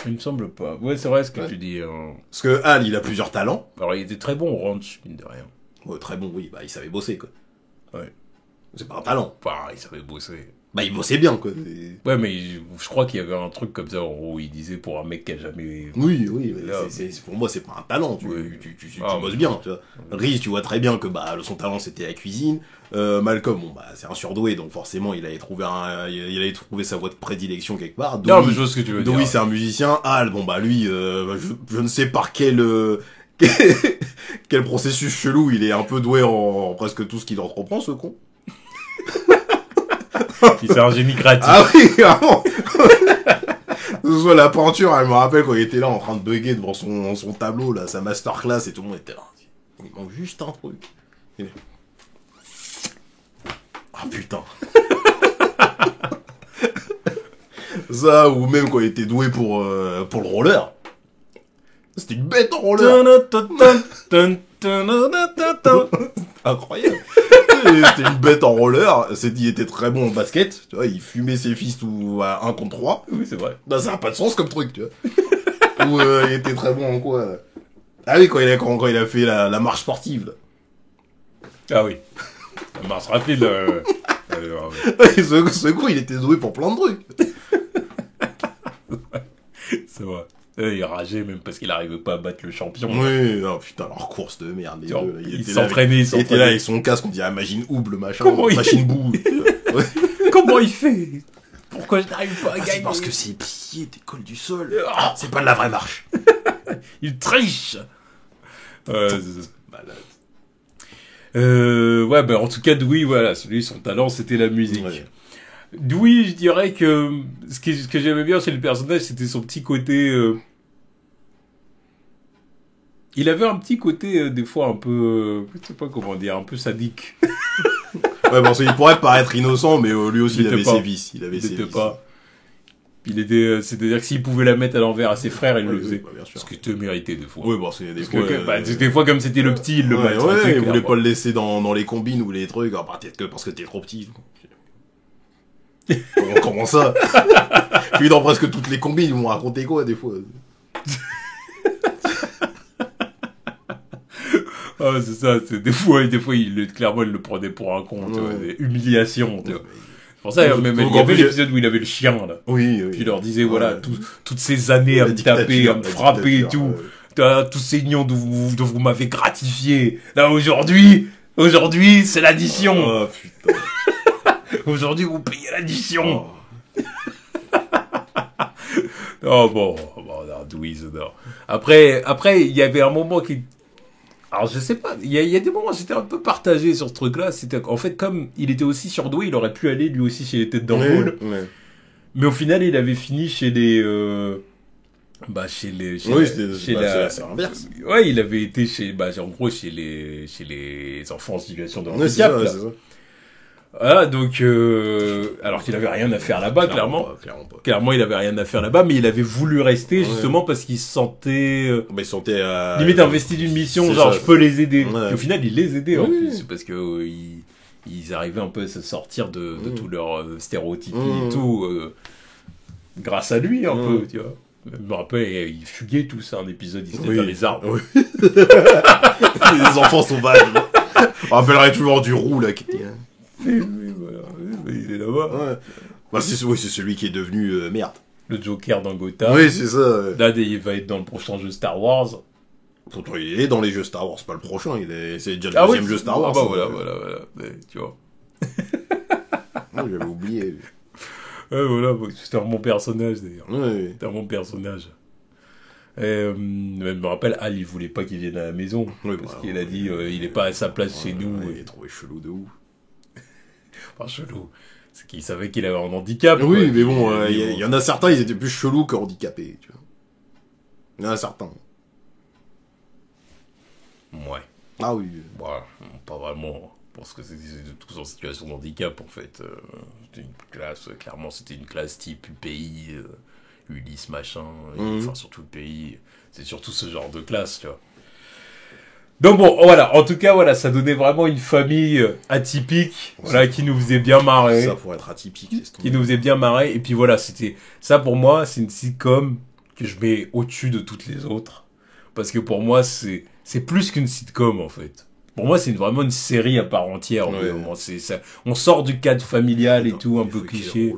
Speaker 1: Il me semble pas. Ouais, c'est vrai ce que
Speaker 2: Ouais.
Speaker 1: tu dis.
Speaker 2: Parce que Hal, il a plusieurs talents.
Speaker 1: Alors, il était très bon au ranch, mine de rien.
Speaker 2: Ouais, très bon, oui, bah, il savait bosser, quoi.
Speaker 1: Ouais.
Speaker 2: C'est pas un talent.
Speaker 1: Enfin, il savait bosser.
Speaker 2: Bah, il bossait bien, quoi.
Speaker 1: Ouais, mais je crois qu'il y avait un truc comme ça, en gros, il disait pour un mec qui a jamais...
Speaker 2: Oui, mais
Speaker 1: Là,
Speaker 2: pour moi, c'est pas un talent. Tu
Speaker 1: Ah,
Speaker 2: bosses bien, tu vois. Reese, tu vois très bien que bah, son talent, c'était la cuisine. Malcolm, bon, bah, c'est un surdoué, donc forcément, il allait trouver sa voie de prédilection quelque part.
Speaker 1: Non, mais je vois ce que tu veux dire.
Speaker 2: Dewey, c'est un musicien. Hal, bon, bah, lui, je ne sais par quel processus chelou, il est un peu doué en presque tout ce qu'il entreprend, ce con.
Speaker 1: C'est un génie créatif.
Speaker 2: Ah oui, vraiment. Ce soit la peinture, elle me rappelle quand il était là en train de bugger devant son tableau, là, sa masterclass, et tout le monde était là. Il manque juste un truc. Ah putain. Ça, ou même quand il était doué pour le roller. C'était une bête en roller. Incroyable. C'était une bête en roller. Il était très bon en basket. Tu vois, il fumait ses fils tout à 1 contre 3.
Speaker 1: Oui, c'est vrai.
Speaker 2: Bah, ça n'a pas de sens comme truc, tu vois. Ou il était très bon en quoi Ah oui, quand il a fait la marche sportive. Là.
Speaker 1: Ah oui. La marche rapide.
Speaker 2: Ce coup, il était doué pour plein de trucs.
Speaker 1: C'est vrai. Il rageait même parce qu'il arrivait pas à battre le champion.
Speaker 2: Oui, non, putain, leur course de merde. Les deux,
Speaker 1: il s'entraînait.
Speaker 2: Il était là avec son casque, on dirait Machine Houble, machin.
Speaker 1: Comment
Speaker 2: Machine Boue. Ouais.
Speaker 1: Comment il fait? Pourquoi je n'arrive pas à gagner?
Speaker 2: C'est parce que ses pieds décollent du sol. C'est pas de la vraie marche.
Speaker 1: Il triche.
Speaker 2: Malade.
Speaker 1: Ouais, ben en tout cas, Dewey, voilà, son talent, c'était la musique.
Speaker 2: Ouais.
Speaker 1: Dewey, je dirais que ce que j'aimais bien chez le personnage, c'était son petit côté. Il avait un petit côté, des fois, un peu. Je sais pas comment dire, un peu sadique.
Speaker 2: Ouais, bon, il pourrait paraître innocent, mais lui aussi, il avait ses vices. Il avait ses vices.
Speaker 1: Pas. C'est-à-dire que s'il pouvait la mettre à l'envers à ses frères, il le faisait.
Speaker 2: Bah, bien sûr.
Speaker 1: Ce qui était mérité, des fois.
Speaker 2: Oui, bon, c'est des fois.
Speaker 1: Des fois, comme c'était le petit, il le maltraitait.
Speaker 2: Ouais, il voulait pas le laisser dans les combines ou les trucs, peut-être que parce que t'es trop petit. Comment ça? Puis dans presque toutes les combines, ils vont raconter quoi, des fois?
Speaker 1: Ah, c'est ça, des fois, clairement, il le prenait pour un con, tu vois, des humiliations, tu vois. C'est pour ça, même, il y avait l'épisode où il avait le chien, là.
Speaker 2: Oui.
Speaker 1: Puis il leur disait, voilà, toutes ces années à me taper, à me frapper et tout, tous ces nions dont vous m'avez gratifié. Là, aujourd'hui, c'est l'addition.
Speaker 2: Oh, putain.
Speaker 1: Aujourd'hui, vous payez l'addition. Oh, bon, non, Dewey, non. Après, il y avait un moment qui... Alors, je sais pas, il y a des moments où j'étais un peu partagé sur ce truc-là. C'était, en fait, comme il était aussi surdoué, il aurait pu aller lui aussi chez les têtes d'ampoule.
Speaker 2: Ouais.
Speaker 1: Mais au final, il avait fini chez les... c'est
Speaker 2: l'inverse.
Speaker 1: Ouais, il avait été en gros, chez les enfants en situation de handicap.
Speaker 2: Ouais, c'est ça.
Speaker 1: Voilà, donc, alors qu'il avait rien à faire là-bas, clairement. Clairement, il avait rien à faire là-bas, mais il avait voulu rester, justement, parce qu'il se sentait,
Speaker 2: il se sentait,
Speaker 1: limite investi d'une mission, genre, je peux les aider.
Speaker 2: Ouais.
Speaker 1: Et au final, il les aidait, en plus, parce que, ils arrivaient un peu à se sortir de tous leurs stéréotypes et tout, grâce à lui, un peu, tu vois. Je me rappelle, il fuguait tous, un épisode, il était dans les arbres.
Speaker 2: Oui. Les enfants sauvages. On rappellerait toujours du roux, là, qui était...
Speaker 1: Oui, voilà, il est là-bas.
Speaker 2: Ouais. Bah, c'est celui qui est devenu merde.
Speaker 1: Le Joker dans Gotham.
Speaker 2: Oui, c'est ça. Ouais.
Speaker 1: Là, il va être dans le prochain jeu Star Wars.
Speaker 2: Pourtant, il est dans les jeux Star Wars, c'est pas le prochain, c'est déjà le deuxième jeu Star Wars.
Speaker 1: Ah bah voilà. Tu vois.
Speaker 2: J'avais oublié.
Speaker 1: Ouais, voilà, c'était un bon personnage d'ailleurs.
Speaker 2: Ouais.
Speaker 1: C'était un bon personnage. Je me rappelle, Al, il voulait pas qu'il vienne à la maison.
Speaker 2: Oui,
Speaker 1: parce qu'il a dit, il est pas à sa place chez nous.
Speaker 2: Il est trouvé chelou de ouf.
Speaker 1: Enfin, chelou. C'est qu'il savait qu'il avait un handicap.
Speaker 2: Oui,
Speaker 1: quoi.
Speaker 2: mais bon, il y en a certains, ils étaient plus chelous que handicapés, tu vois. Il y en a certains.
Speaker 1: Ouais.
Speaker 2: Ah oui.
Speaker 1: Bah, pas vraiment. Parce que c'était tous en situation de handicap, en fait. C'était une classe, clairement, c'était une classe type UPI, Ulysse, machin. Enfin, surtout UPI. C'est surtout ce genre de classe, tu vois. Donc bon, voilà. En tout cas, voilà, ça donnait vraiment une famille atypique, voilà, qui nous faisait bien marrer.
Speaker 2: Ça, pour être atypique, c'est
Speaker 1: qui nous faisait bien marrer. Et puis voilà, c'était... Ça, pour moi, c'est une sitcom que je mets au-dessus de toutes les autres. Parce que pour moi, c'est plus qu'une sitcom, en fait. Pour moi, c'est vraiment une série à part entière.
Speaker 2: Ouais.
Speaker 1: C'est ça. On sort du cadre familial et tout, un peu cliché.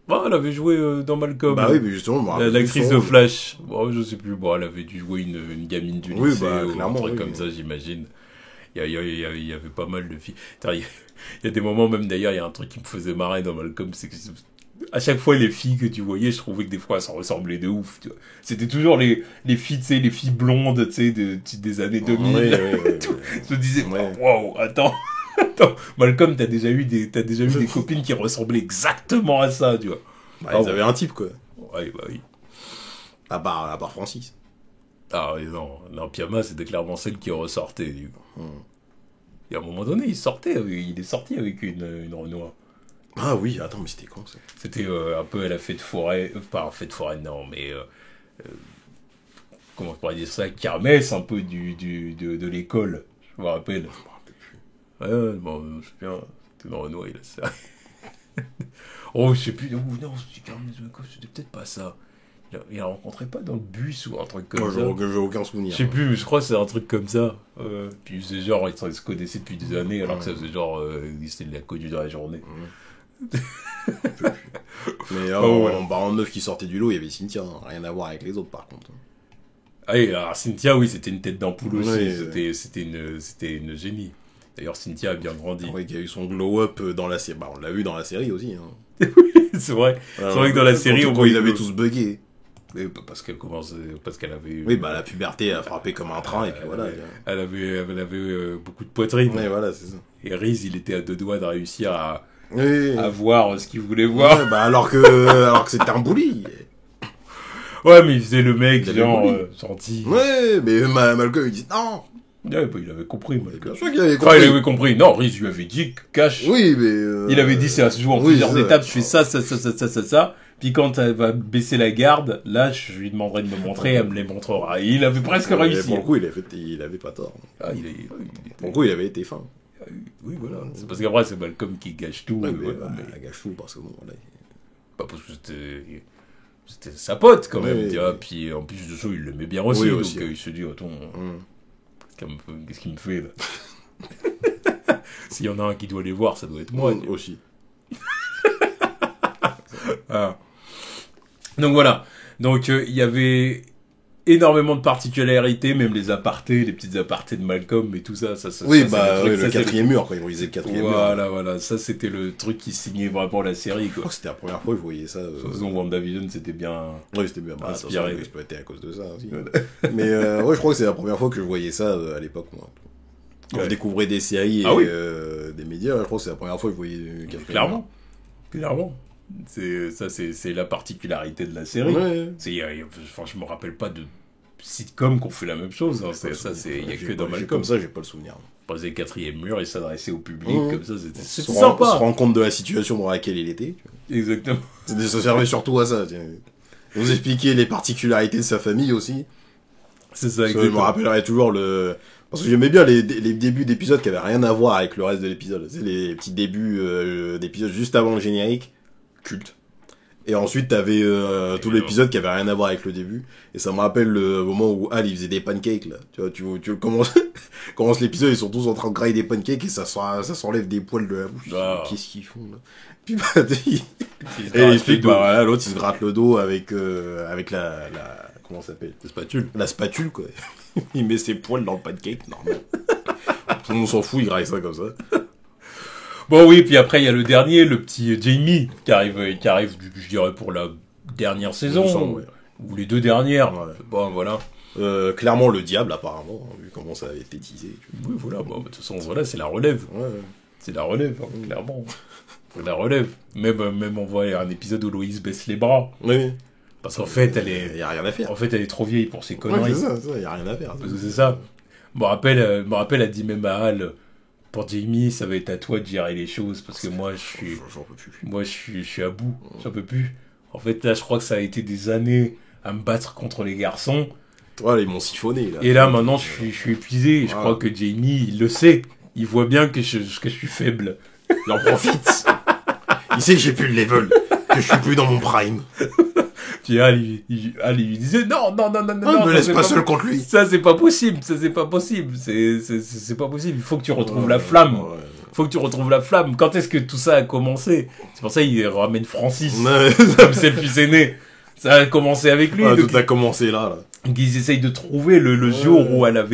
Speaker 1: Bon, elle avait joué dans Malcolm.
Speaker 2: Bah oui, mais justement,
Speaker 1: l'actrice de Flash. Bon, je sais plus. Bon, elle avait dû jouer une gamine du lycée, ou un truc comme ça, j'imagine. Il y avait pas mal de filles. Il y a des moments, même d'ailleurs, il y a un truc qui me faisait marrer dans Malcolm, c'est que à chaque fois, les filles que tu voyais, je trouvais que des fois, elles s'en ressemblaient de ouf. Tu vois. C'était toujours les filles, tu sais, les filles blondes, tu sais, des années 2000. Je me disais, wow, attends, Malcolm, t'as déjà eu des copines qui ressemblaient exactement à ça, tu vois.
Speaker 2: Bah, ils avaient un type, quoi.
Speaker 1: Ouais, bah oui.
Speaker 2: À part Francis.
Speaker 1: Ah, non, Pyjama, c'était clairement celle qui ressortait, du coup. Et à un moment donné, il est sorti avec une Renoir.
Speaker 2: Ah oui, attends, mais c'était con, ça.
Speaker 1: C'était un peu à la fête forêt, pas en fête forêt, non, mais comment je pourrais dire ça, kermesse un peu de l'école, je me rappelle.
Speaker 2: Je me rappelle plus.
Speaker 1: Ouais, bon, je sais bien, c'était dans Renoir, il a ça. Oh, je sais plus, non, c'était peut-être pas ça. Il la rencontrait pas dans le bus ou un truc comme ça.
Speaker 2: Moi, j'ai aucun souvenir.
Speaker 1: Je sais plus, mais je crois que c'est un truc comme ça. Puis il faisait genre, ils se connaissaient depuis des années, alors que ça faisait genre, il l'a connu dans la journée.
Speaker 2: Mais en meuf qui sortait du lot, il y avait Cynthia, hein. Rien à voir avec les autres par contre.
Speaker 1: Ah oui, alors Cynthia, oui, c'était une tête d'ampoule aussi,
Speaker 2: Oui,
Speaker 1: c'était une génie. D'ailleurs, Cynthia a bien grandi.
Speaker 2: Oui, il y a eu son glow-up dans la série. Bah, on l'a vu dans la série aussi. Hein.
Speaker 1: Oui, c'est vrai. C'est vrai que dans la série,
Speaker 2: quand ils avaient tous buggé.
Speaker 1: Parce qu'elle avait...
Speaker 2: Oui, bah la puberté a frappé comme un train et puis voilà.
Speaker 1: Elle avait beaucoup de poitrine.
Speaker 2: Ouais, voilà, c'est ça.
Speaker 1: Et Reese, il était à deux doigts de réussir à
Speaker 2: Oui.
Speaker 1: voir ce qu'il voulait voir.
Speaker 2: Ouais, bah alors que c'était un bully.
Speaker 1: Ouais, mais il faisait le mec, genre, gentil.
Speaker 2: Ouais, mais Malcolm, il dit non.
Speaker 1: Ouais, bah, il avait compris, Malcolm.
Speaker 2: Bien sûr qu'il avait compris.
Speaker 1: Enfin, il avait compris. Non, Reese lui avait dit, cache.
Speaker 2: Oui, mais...
Speaker 1: Il avait dit, c'est à se jouer en plusieurs étapes, je fais ça. Puis quand elle va baisser la garde, là, je lui demanderai de me montrer, elle me les montrera. Et il avait presque réussi.
Speaker 2: Pour le coup, il avait pas tort.
Speaker 1: Ah,
Speaker 2: pour le coup, il avait été fin.
Speaker 1: Oui, voilà. C'est parce qu'après, c'est Malcolm qui gâche tout.
Speaker 2: Ouais, mais gâche tout, parce que bon, voilà.
Speaker 1: Pas parce que c'était sa pote, quand même, tu vois. Puis en plus de ça, il l'aimait bien aussi. Donc il se dit, attends, qu'est-ce qu'il me fait, là? S'il y en a un qui doit les voir, ça doit être moi.
Speaker 2: Aussi.
Speaker 1: Ah. Donc voilà. Donc il y avait énormément de particularités, même les apartés, les petites apartés de Malcolm et tout ça.
Speaker 2: Oui, le quatrième mur, quand ils brisaient le quatrième mur.
Speaker 1: Voilà. Ça, c'était le truc qui signait vraiment la série, quoi.
Speaker 2: Je crois que c'était la première fois que je voyais ça.
Speaker 1: Façon WandaVision, c'était bien.
Speaker 2: Oui, c'était bien
Speaker 1: inspiré.
Speaker 2: Ça exploité à cause de ça aussi. Mais ouais, je crois que c'est la première fois que je voyais ça à l'époque, moi. Quand je découvrais des séries et des médias, je crois que c'est la première fois que je voyais le quatrième mur.
Speaker 1: Clairement. C'est la particularité de la série.
Speaker 2: Ouais.
Speaker 1: Je me rappelle pas de sitcoms qui ont fait la même chose. Hein. Il y a que dans Malcolm.
Speaker 2: Comme ça, j'ai pas le souvenir.
Speaker 1: Passer le 4e mur et s'adresser au public, comme ça, c'était
Speaker 2: sympa. Se rendre compte de la situation dans laquelle il était.
Speaker 1: Exactement.
Speaker 2: Ça servait surtout à ça. Vous expliquer les particularités de sa famille aussi.
Speaker 1: C'est ça, exactement.
Speaker 2: Je me rappellerai toujours parce que j'aimais bien les débuts d'épisodes qui avaient rien à voir avec le reste de l'épisode. C'est les petits débuts d'épisodes juste avant le générique. Culte. Et ensuite, t'avais tout l'épisode qui avait rien à voir avec le début. Et ça me rappelle le moment où Al, il faisait des pancakes, là. Tu vois, tu commence l'épisode, ils sont tous en train de grailler des pancakes et ça s'enlève des poils de la bouche.
Speaker 1: Ah.
Speaker 2: Qu'est-ce qu'ils font, là? Puis, et il explique, voilà, l'autre, il se gratte le dos avec la comment ça s'appelle? La spatule, quoi. Il met ses poils dans le pancake, normal. Tout le monde s'en fout, il graille ça comme ça.
Speaker 1: Bon oui, puis après il y a le dernier, le petit Jamie qui arrive, je dirais pour la dernière saison,
Speaker 2: ouais.
Speaker 1: Ou les 2 dernières.
Speaker 2: Ouais.
Speaker 1: Bon voilà.
Speaker 2: Clairement le diable apparemment, vu comment ça avait été teasé.
Speaker 1: Oui voilà, bon, de toute façon voilà, c'est la relève.
Speaker 2: Ouais.
Speaker 1: C'est la relève, hein, clairement. C'est la relève. Même on voit un épisode où Loïs baisse les bras.
Speaker 2: Oui.
Speaker 1: Parce qu'en fait elle est.
Speaker 2: Y a rien à faire.
Speaker 1: En fait elle est trop vieille pour ses conneries.
Speaker 2: Ouais, c'est ça, y a rien à faire.
Speaker 1: Parce que c'est ça. Je me rappelle, elle dit même à Al. Pour Jamie, ça va être à toi de gérer les choses parce que moi,
Speaker 2: j'en peux plus.
Speaker 1: Moi, je suis à bout. J'en peux plus. En fait, là, je crois que ça a été des années à me battre contre les garçons.
Speaker 2: Voilà, ils m'ont siphonné, là.
Speaker 1: Et là, maintenant, je suis épuisé. Et je crois que Jamie, il le sait. Il voit bien que je suis faible.
Speaker 2: Il en profite. Il sait que j'ai plus le level. Que je suis plus dans mon prime.
Speaker 1: Puis Al, il lui disait non,
Speaker 2: me laisse pas seul contre lui.
Speaker 1: Ça, c'est pas possible. C'est pas possible. Il faut que tu retrouves la flamme.
Speaker 2: Ouais.
Speaker 1: Faut que tu retrouves la flamme. Quand est-ce que tout ça a commencé? C'est pour ça qu'il ramène Francis. Comme c'est le fils aîné. Ça a commencé avec lui.
Speaker 2: Tout a commencé là.
Speaker 1: Ils essayent de trouver le jour où elle a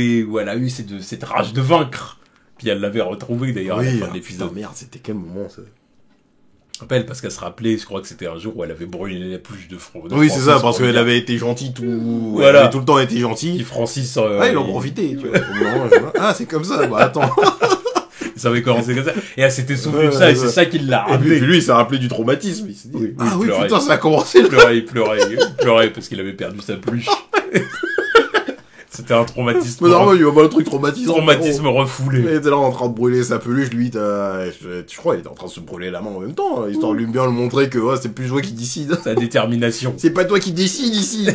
Speaker 1: eu cette rage de vaincre. Puis elle l'avait retrouvé d'ailleurs à la fin de l'épisode.
Speaker 2: Merde, c'était quel moment ça?
Speaker 1: Je rappelle parce qu'elle se rappelait, je crois que c'était un jour où elle avait brûlé la pluche de front.
Speaker 2: Oui, c'est ça, parce qu'elle avait été gentille tout. Voilà. Elle avait tout le temps été gentille.
Speaker 1: Et Francis.
Speaker 2: Ils en profité. Tu vois. C'est comme ça. Bah attends.
Speaker 1: Ça avait commencé comme ça. Et elle s'était souvenue de ça, et c'est ça qui l'a rappelé.
Speaker 2: Et puis lui, il s'est rappelé du traumatisme. Il s'est dit,
Speaker 1: oui,
Speaker 2: putain, ça a commencé.
Speaker 1: Il pleurait parce qu'il avait perdu sa pluche. C'était un traumatisme.
Speaker 2: Mais normalement, il va pas le truc traumatisant.
Speaker 1: Traumatisme refoulé.
Speaker 2: Il était là en train de brûler sa peluche, lui, je crois, il était en train de se brûler la main en même temps, histoire de lui bien le montrer que, c'est plus toi qui décide.
Speaker 1: Sa détermination.
Speaker 2: C'est pas toi qui décide ici.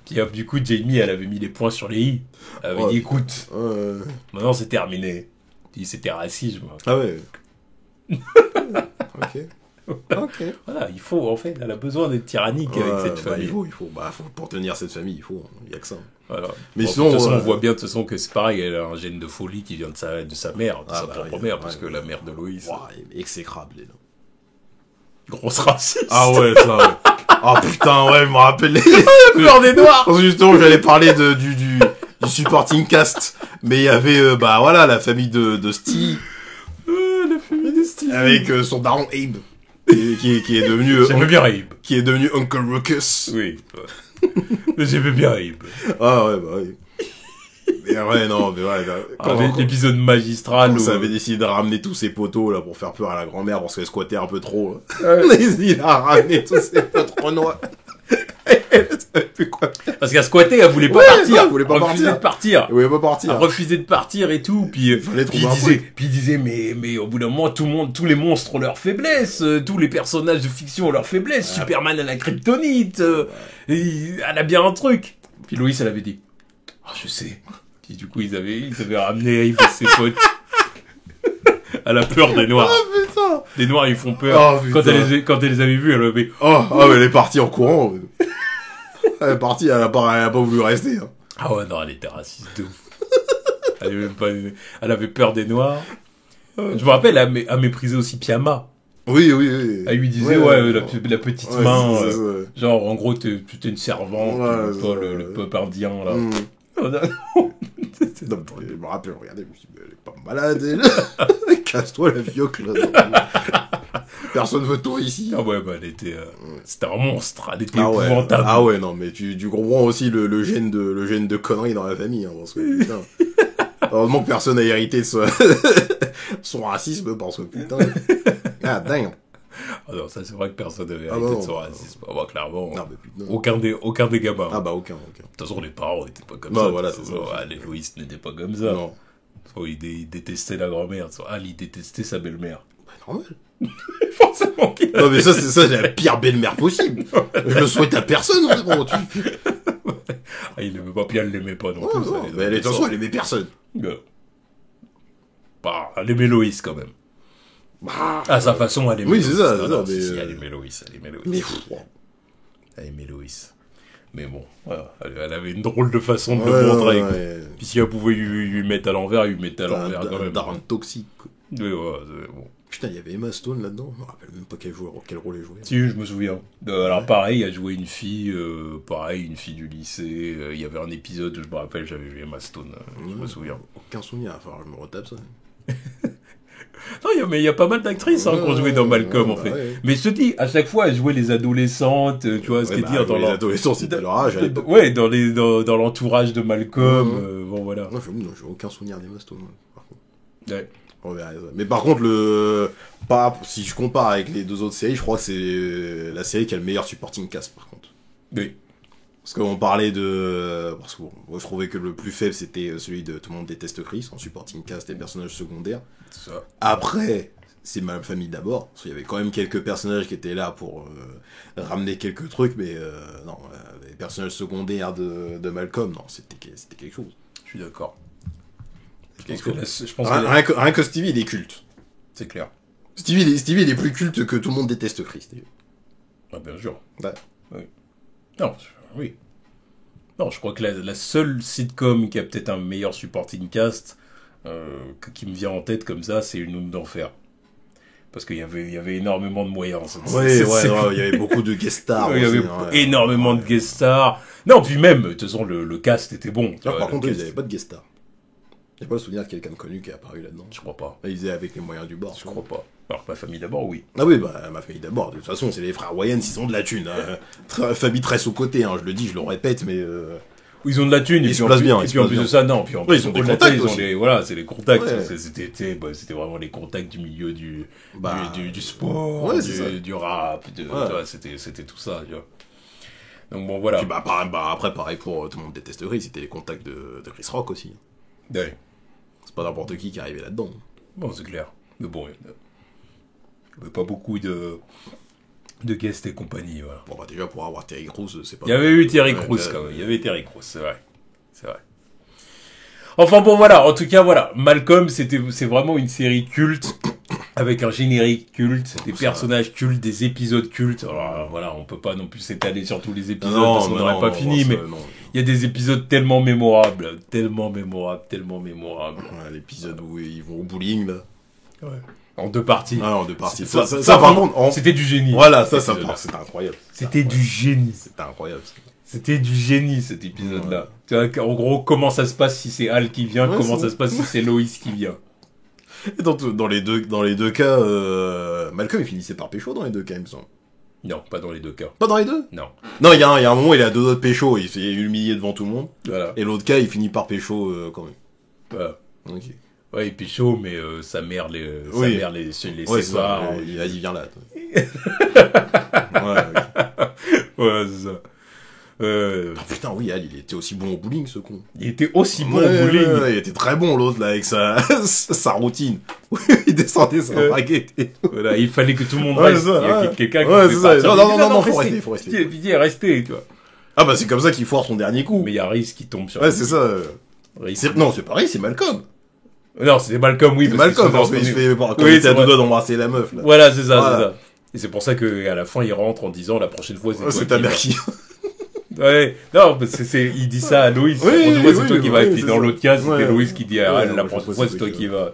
Speaker 1: Puis, du coup, Jamie, elle avait mis les points sur les i. Elle avait dit, écoute, maintenant c'est terminé. Puis c'était racisme.
Speaker 2: Ah ouais. Ok.
Speaker 1: Voilà, il faut, en fait, elle a besoin d'être tyrannique avec cette famille.
Speaker 2: Il faut, pour tenir cette famille, il y a que ça.
Speaker 1: Voilà.
Speaker 2: Mais
Speaker 1: bon,
Speaker 2: sinon,
Speaker 1: de toute façon, on voit bien, de toute façon, que c'est pareil, elle a un gène de folie qui vient de sa mère, de sa propre mère, parce que la mère de Loïs.
Speaker 2: Exécrable, elle.
Speaker 1: Grosse raciste.
Speaker 2: Ah ouais, ça, ouais. Ah putain, ouais, je me rappelle.
Speaker 1: La peur des noirs.
Speaker 2: Parce que justement, j'allais parler du supporting cast. Mais il y avait, la famille de Steve.
Speaker 1: La famille de Steve.
Speaker 2: Avec son daron Abe. Qui est devenu...
Speaker 1: J'aimais bien Abe.
Speaker 2: Qui est devenu Uncle Ruckus.
Speaker 1: Oui. J'aimais bien Abe.
Speaker 2: Ah ouais, bah oui. Mais ouais, non, mais ouais.
Speaker 1: Avec l'épisode magistral
Speaker 2: où ça avait décidé de ramener tous ses poteaux, là, pour faire peur à la grand-mère, parce qu'elle squattait un peu trop. Il a ramené tous ses poteaux noirs.
Speaker 1: Parce qu'elle squattait, elle voulait pas partir.
Speaker 2: Elle voulait pas partir.
Speaker 1: Elle refusait de partir et tout. Puis il disait, mais au bout d'un moment, tous les monstres ont leur faiblesse. Tous les personnages de fiction ont leur faiblesse. Superman a la kryptonite. Elle a bien un truc. Puis Loïs, elle avait dit, je sais. Puis du coup, ils avaient ramené Abe et ses potes. Elle a peur des noirs.
Speaker 2: Oh putain.
Speaker 1: Les noirs, ils font peur. Quand elle les avait vus, elle avait...
Speaker 2: mais elle est partie en courant. Elle est partie, elle a pas voulu rester. Hein.
Speaker 1: Ah ouais, non, elle était raciste de ouf. Elle avait peur des noirs. Je me rappelle, elle méprisait aussi Piama.
Speaker 2: Oui.
Speaker 1: Elle lui disait, la petite main. Genre, en gros, t'es une servante, le peuple indien, là.
Speaker 2: Non, je me rappelle, regardez, je me suis dit, elle est pas malade, elle. Casse-toi la vioque, là. Personne veut toi ici.
Speaker 1: Ah ouais, elle était, c'était un monstre, elle était épouvantable.
Speaker 2: Ah ouais, non, mais tu comprends aussi le gène de conneries dans la famille, hein, parce que, putain. Heureusement que personne n'a hérité de son racisme, parce que, putain. Ah, dingue.
Speaker 1: Ah non, ça c'est vrai que personne n'avait arrêté de son racisme. Bah, clairement,
Speaker 2: non, mais
Speaker 1: aucun des gamins.
Speaker 2: Ah bah aucun.
Speaker 1: De toute façon, les parents n'étaient pas comme ça.
Speaker 2: Voilà, c'est ça.
Speaker 1: Les Loïs n'étaient pas comme ça.
Speaker 2: Non.
Speaker 1: Il détestait la grand-mère. Al, il détestait sa belle-mère.
Speaker 2: Bah normal.
Speaker 1: Forcément qu'il a...
Speaker 2: Non mais ça, c'est la pire belle-mère possible. Je le souhaite à personne. Hein, bon,
Speaker 1: Ah, il l'aimait pas, puis elle l'aimait pas non plus.
Speaker 2: Non, mais de toute façon, elle aimait personne.
Speaker 1: Bah, elle aimait Loïs quand même.
Speaker 2: Bah,
Speaker 1: à sa façon, elle aimait
Speaker 2: oui,
Speaker 1: Loïs.
Speaker 2: c'est ça.
Speaker 1: Non,
Speaker 2: mais
Speaker 1: si, elle aimait Loïs.
Speaker 2: Mais
Speaker 1: Elle aimait Loïs. Mais bon, voilà, elle avait une drôle de façon de le montrer. Puis si elle pouvait lui mettre à l'envers, il lui mettait à l'envers quand même.
Speaker 2: Darren toxique. Quoi.
Speaker 1: Oui, bon.
Speaker 2: Putain, il y avait Emma Stone là-dedans. Je me rappelle même pas quel rôle elle jouait.
Speaker 1: Si, je me souviens. Alors pareil, elle jouait une fille, une fille du lycée. Il y avait un épisode où je me rappelle, j'avais vu Emma Stone. Je me souviens.
Speaker 2: Aucun souvenir, enfin, je me retape ça.
Speaker 1: Non, mais il y a pas mal d'actrices qui ont joué dans Malcolm en fait. Ouais. Mais je te dis, à chaque fois, elles jouaient les adolescentes, tu vois ce qu'est dire dans
Speaker 2: les adolescents, c'était leur âge à l'époque.
Speaker 1: Ouais, dans l'entourage de Malcolm, bon voilà.
Speaker 2: Non, j'ai aucun souvenir d'Emma Stone, par contre.
Speaker 1: Ouais.
Speaker 2: On verra ça. Mais par contre, si je compare avec les deux autres séries, je crois que c'est la série qui a le meilleur supporting cast, par contre.
Speaker 1: Oui.
Speaker 2: Parce qu'on parlait de... Parce que moi, je trouvais que le plus faible, c'était celui de Tout le monde déteste Chris, en supporting cast et personnages secondaires.
Speaker 1: C'est ça.
Speaker 2: Après, c'est ma famille d'abord. Parce qu'il y avait quand même quelques personnages qui étaient là pour ramener quelques trucs, mais non, les personnages secondaires de Malcolm, non, c'était quelque chose.
Speaker 1: Je suis d'accord.
Speaker 2: Rien que Stevie, il est culte.
Speaker 1: C'est clair.
Speaker 2: Stevie, il est plus culte que Tout le monde déteste Chris.
Speaker 1: Ah, bien sûr.
Speaker 2: Ouais.
Speaker 1: Oui. Non, oui. Non, je crois que la seule sitcom qui a peut-être un meilleur supporting cast qui me vient en tête comme ça, c'est Une Onde d'enfer. Parce qu'il y avait énormément de moyens.
Speaker 2: Il y avait beaucoup de guest stars.
Speaker 1: Il y avait énormément de guest stars. Non, puis même, de toute façon, le cast était bon.
Speaker 2: Par contre, ils n'avaient pas de guest stars. J'ai pas le souvenir de quelqu'un de connu qui est apparu là-dedans.
Speaker 1: Je crois pas.
Speaker 2: Ils étaient avec les moyens du bord.
Speaker 1: Je crois pas. Alors, ma famille d'abord, oui.
Speaker 2: Ah oui, ma famille d'abord. De toute façon, c'est les frères Wayans, ils ont de la thune. Famille très sous-côté, je le dis, je le répète, mais...
Speaker 1: Ils ont de la thune,
Speaker 2: ils se placent bien.
Speaker 1: Et puis en plus de ça, non. Puis en plus,
Speaker 2: ils ont des contacts aussi.
Speaker 1: Voilà, c'est les contacts.
Speaker 2: Ouais.
Speaker 1: C'était vraiment les contacts du milieu du sport,
Speaker 2: ouais,
Speaker 1: du rap. C'était tout ça, tu vois. Donc bon, voilà.
Speaker 2: Puis après, pareil pour Tout le monde déteste Chris, c'était les contacts de Chris Rock aussi.
Speaker 1: Ouais.
Speaker 2: C'est pas n'importe qui est arrivé là-dedans.
Speaker 1: Bon, c'est clair. Mais bon, il n'y avait pas beaucoup de guests et compagnie, voilà.
Speaker 2: Bon, déjà, pour avoir Terry Crews, c'est pas...
Speaker 1: Il y avait eu Terry Crews, quand même. Il y avait Terry Crews, c'est vrai. C'est vrai. Enfin, bon, voilà. En tout cas, voilà. Malcolm, c'est vraiment une série culte, avec un générique culte, des personnages cultes, des épisodes cultes. Alors, voilà, on peut pas non plus s'étaler sur tous les épisodes, parce qu'on n'aurait pas fini, mais... Il y a des épisodes tellement mémorables.
Speaker 2: Ouais, l'épisode où ils vont au bowling, là.
Speaker 1: Ouais. En 2 parties.
Speaker 2: Ah, en 2 parties.
Speaker 1: Ça
Speaker 2: par contre,
Speaker 1: c'était du génie.
Speaker 2: Voilà, c'était incroyable.
Speaker 1: C'était du génie.
Speaker 2: C'était incroyable.
Speaker 1: C'était du génie, cet épisode-là. Ouais. Tu vois, en gros, comment ça se passe si c'est Al qui vient, comment ça se passe si c'est Loïs qui vient.
Speaker 2: Et dans les deux cas, Malcolm, il finissait par pécho dans les deux cas, il me semble.
Speaker 1: Non, pas dans les 2 cas.
Speaker 2: Pas dans les deux?
Speaker 1: Non.
Speaker 2: Non, il y a un moment, il a 2 autres pécho, il s'est humilié devant tout le monde.
Speaker 1: Voilà.
Speaker 2: Et l'autre cas, il finit par pécho quand même.
Speaker 1: Voilà.
Speaker 2: Ok.
Speaker 1: Ouais, il pécho, mais sa mère les sépare.
Speaker 2: Vas-y, viens là.
Speaker 1: Ouais, c'est ça.
Speaker 2: Oh, putain, oui, Al, il était aussi bon au bowling, ce con.
Speaker 1: Il était aussi bon au bowling.
Speaker 2: Il était très bon, l'autre, là, avec sa routine. Il descendait sa baguette.
Speaker 1: Voilà, il fallait que tout le monde reste. Il y a quelqu'un qui
Speaker 2: pouvait partir. Non, faut rester.
Speaker 1: Pitié, restez, tu vois.
Speaker 2: Ah bah, c'est comme ça qu'il foire son dernier coup.
Speaker 1: Mais il y a Rhys qui tombe sur
Speaker 2: Ouais, c'est ça. Non, c'est pas Rhys, c'est Malcolm.
Speaker 1: Non, c'est Malcolm, oui.
Speaker 2: C'est Malcolm, parce qu'il se fait quand il était à deux doigts d'embrasser la meuf, là.
Speaker 1: Voilà, c'est ça. Et c'est pour ça qu'à la fin, il rentre en disant la prochaine fois,
Speaker 2: c'est ta mère qui...
Speaker 1: Ouais, non, il dit ça à Loïs.
Speaker 2: Oui,
Speaker 1: on voit, c'est toi qui vas. Et puis dans l'autre cas, c'était Loïs qui dit à la prochaine fois, c'est toi qui vas.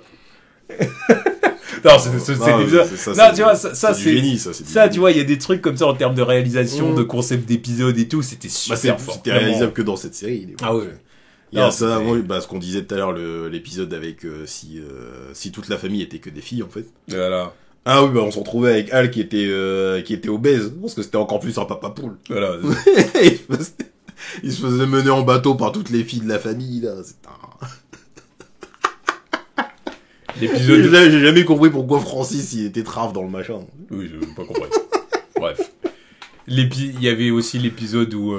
Speaker 1: Non, c'est bizarre. Non, tu vois, ça, c'est du
Speaker 2: génie,
Speaker 1: ça, tu vois, il y a des trucs comme ça en termes de réalisation, de concept d'épisode et tout, c'était super fort.
Speaker 2: C'était réalisable que dans cette série.
Speaker 1: Ah ouais.
Speaker 2: Il y a ça, ce qu'on disait tout à l'heure, l'épisode avec si toute la famille était que des filles, en fait.
Speaker 1: Voilà.
Speaker 2: Ah oui, on s'en retrouvait avec Al qui était obèse, parce que c'était encore plus un papa poule.
Speaker 1: Voilà.
Speaker 2: Il se faisait mener en bateau par toutes les filles de la famille, là.
Speaker 1: l'épisode...
Speaker 2: J'ai jamais compris pourquoi Francis, il était trave dans le machin.
Speaker 1: Oui, je n'ai pas compris. Bref. Il y avait aussi l'épisode où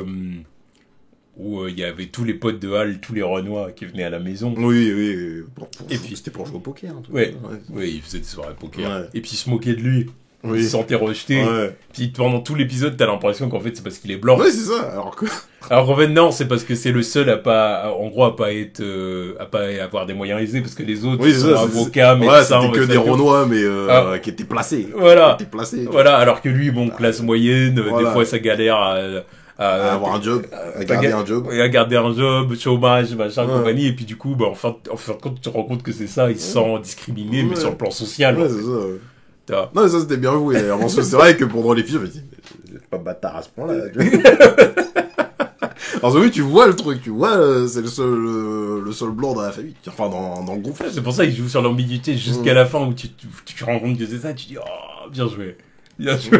Speaker 1: il y avait tous les potes de Hal, tous les Renois qui venaient à la maison.
Speaker 2: Oui.
Speaker 1: Et puis
Speaker 2: c'était pour jouer au poker.
Speaker 1: Ouais, il faisait des soirées poker.
Speaker 2: Ouais.
Speaker 1: Et puis il se moquait de lui.
Speaker 2: Oui.
Speaker 1: Il se sentait rejeté.
Speaker 2: Ouais.
Speaker 1: Puis pendant tout l'épisode, t'as l'impression qu'en fait c'est parce qu'il est blanc.
Speaker 2: Ouais, c'est ça. Alors
Speaker 1: qu'en fait non, c'est parce que c'est le seul à pas avoir des moyens aisés, parce que les autres sont avocats, médecins.
Speaker 2: C'était que des Renois, mais qui étaient placés.
Speaker 1: Voilà. Voilà, alors que lui, bon, classe moyenne, des fois ça galère à
Speaker 2: avoir un job, à
Speaker 1: garder un job, chômage, machin, compagnie, et puis du coup, en fin de compte, tu te rends compte que c'est ça, ils se sentent discriminés, mais sur le plan social.
Speaker 2: Ouais, c'est ça. Non, mais ça c'était bien joué. Parce que c'est vrai que pendant l'épisode, je me dis, mais pas bâtard à ce point-là. Alors oui, tu vois le truc, c'est le seul blanc dans la famille, enfin dans le groupe.
Speaker 1: C'est pour ça qu'il joue sur l'ambiguïté jusqu'à la fin où tu te rends compte que c'est ça, tu dis, oh, bien joué. Bien joué,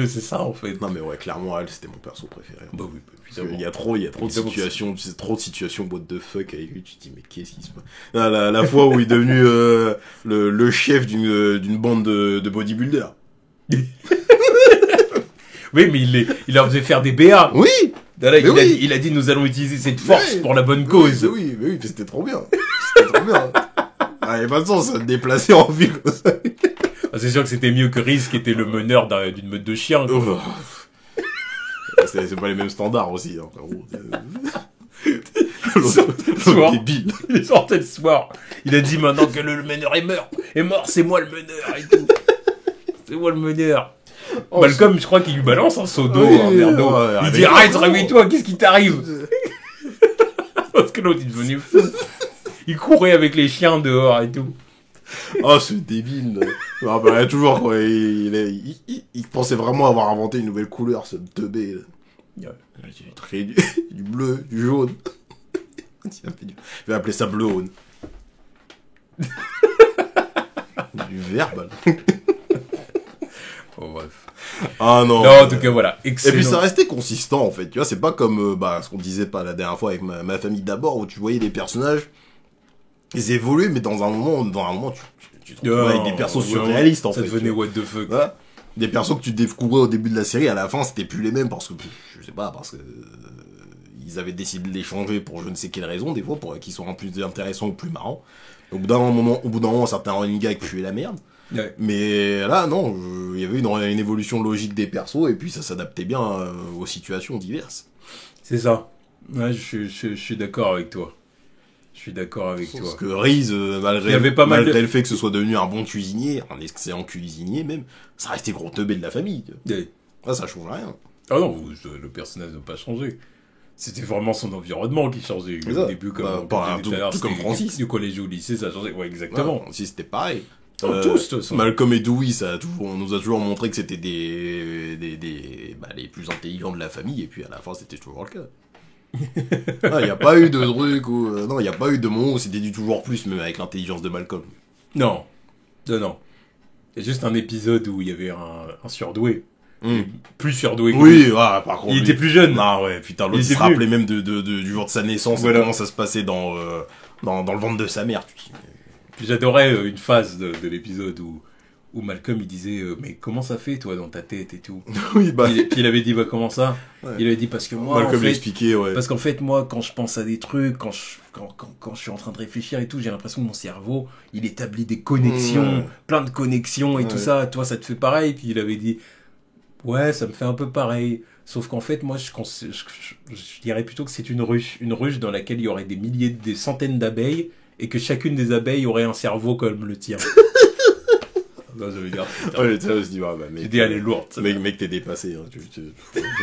Speaker 1: c'est ça en fait.
Speaker 2: Non mais ouais, clairement, Hal, c'était mon perso préféré.
Speaker 1: Bah oui,
Speaker 2: il y a trop de situations, tu sais, trop de situations what the fuck avec lui, tu te dis mais qu'est-ce qui se passe. La fois où il est devenu le chef d'une bande de bodybuilders.
Speaker 1: Oui, mais il leur faisait faire des BA.
Speaker 2: Oui.
Speaker 1: Il a dit nous allons utiliser cette force pour la bonne cause.
Speaker 2: Oui, mais c'était trop bien. Il n'y a pas de sens à te déplacer en ville comme ça.
Speaker 1: C'est sûr que c'était mieux que Reese qui était le meneur d'une meute de chiens.
Speaker 2: C'est pas les mêmes standards aussi. L'autre débile.
Speaker 1: Il est sorti le soir. Il a dit maintenant que le meneur est mort, c'est moi le meneur et tout. C'est moi le meneur. Malcolm, je crois qu'il lui balance un seau d'eau, un verre d'eau. Il dit arrête, réveille-toi, qu'est-ce qui t'arrive? Parce que l'autre il devenait fou. Il courait avec les chiens dehors et tout.
Speaker 2: Oh, ce débile. Il y a toujours, quoi. Il pensait vraiment avoir inventé une nouvelle couleur, ce 2B. Du bleu, du jaune. Il va appeler ça bleu-jaune. Du vert,
Speaker 1: Oh, bref.
Speaker 2: Ah non.
Speaker 1: Non, en tout cas, voilà. Excellent.
Speaker 2: Et puis ça restait consistant, en fait. Tu vois, c'est pas comme ce qu'on disait pas la dernière fois avec ma famille d'abord, où tu voyais les personnages. Ils évoluaient, mais dans un moment, tu te retrouvais avec des persos surréalistes, en fait.
Speaker 1: Ça devenait what the fuck.
Speaker 2: Ouais. Des persos que tu découvrais au début de la série, à la fin, c'était plus les mêmes, parce que, je sais pas, parce que ils avaient décidé de les changer pour je ne sais quelle raison, des fois, pour qu'ils soient plus intéressants ou plus marrants. Au bout d'un moment, certains running gags puaient la merde.
Speaker 1: Ouais.
Speaker 2: Mais là, non, il y avait une évolution logique des persos, et puis ça s'adaptait bien aux situations diverses.
Speaker 1: C'est ça. Ouais, je suis d'accord avec toi. Je suis d'accord avec toi.
Speaker 2: Parce que Reese, malgré le fait que ce soit devenu un bon cuisinier, un excellent cuisinier même, ça restait gros teubé de la famille.
Speaker 1: Ouais.
Speaker 2: Ça change rien.
Speaker 1: Ah non, le personnage n'a pas changé. C'était vraiment son environnement qui changeait. Au début, comme
Speaker 2: Francis.
Speaker 1: Du collège au lycée, ça changeait. Ouais, exactement.
Speaker 2: Si c'était pareil.
Speaker 1: Tous.
Speaker 2: Malcolm et Dewey, on nous a toujours montré que c'était les plus intelligents de la famille, et puis à la fin, c'était toujours le cas. Il n'y a pas eu de truc où... non, il n'y a pas eu de moment où c'était du toujours plus, même avec l'intelligence de Malcolm.
Speaker 1: Non. Il y a juste un épisode où il y avait un surdoué. Plus surdoué que
Speaker 2: lui. Par contre.
Speaker 1: Il était plus jeune.
Speaker 2: Ah ouais, putain, l'autre il se rappelait même du jour de sa naissance, voilà. Comment ça se passait dans le ventre de sa mère.
Speaker 1: Puis j'adorais une phase de l'épisode où Malcolm il disait mais comment ça fait toi dans ta tête et tout.
Speaker 2: Oui,
Speaker 1: puis il avait dit comment ça. Ouais. Il avait dit parce que moi
Speaker 2: Malcolm l'expliquait, ouais.
Speaker 1: Parce qu'en fait moi quand je pense à des trucs, quand je suis en train de réfléchir et tout, j'ai l'impression que mon cerveau il établit des connexions, plein de connexions et tout ça. Toi ça te fait pareil. Puis il avait dit ouais ça me fait un peu pareil. Sauf qu'en fait moi je dirais plutôt que c'est une ruche dans laquelle il y aurait des centaines d'abeilles et que chacune des abeilles aurait un cerveau comme le tien. Non, ça veut dire.
Speaker 2: Ouais, ça, je dis, bah, mec.
Speaker 1: J'ai dit, elle est lourde.
Speaker 2: Mec, t'es dépassé, hein. Je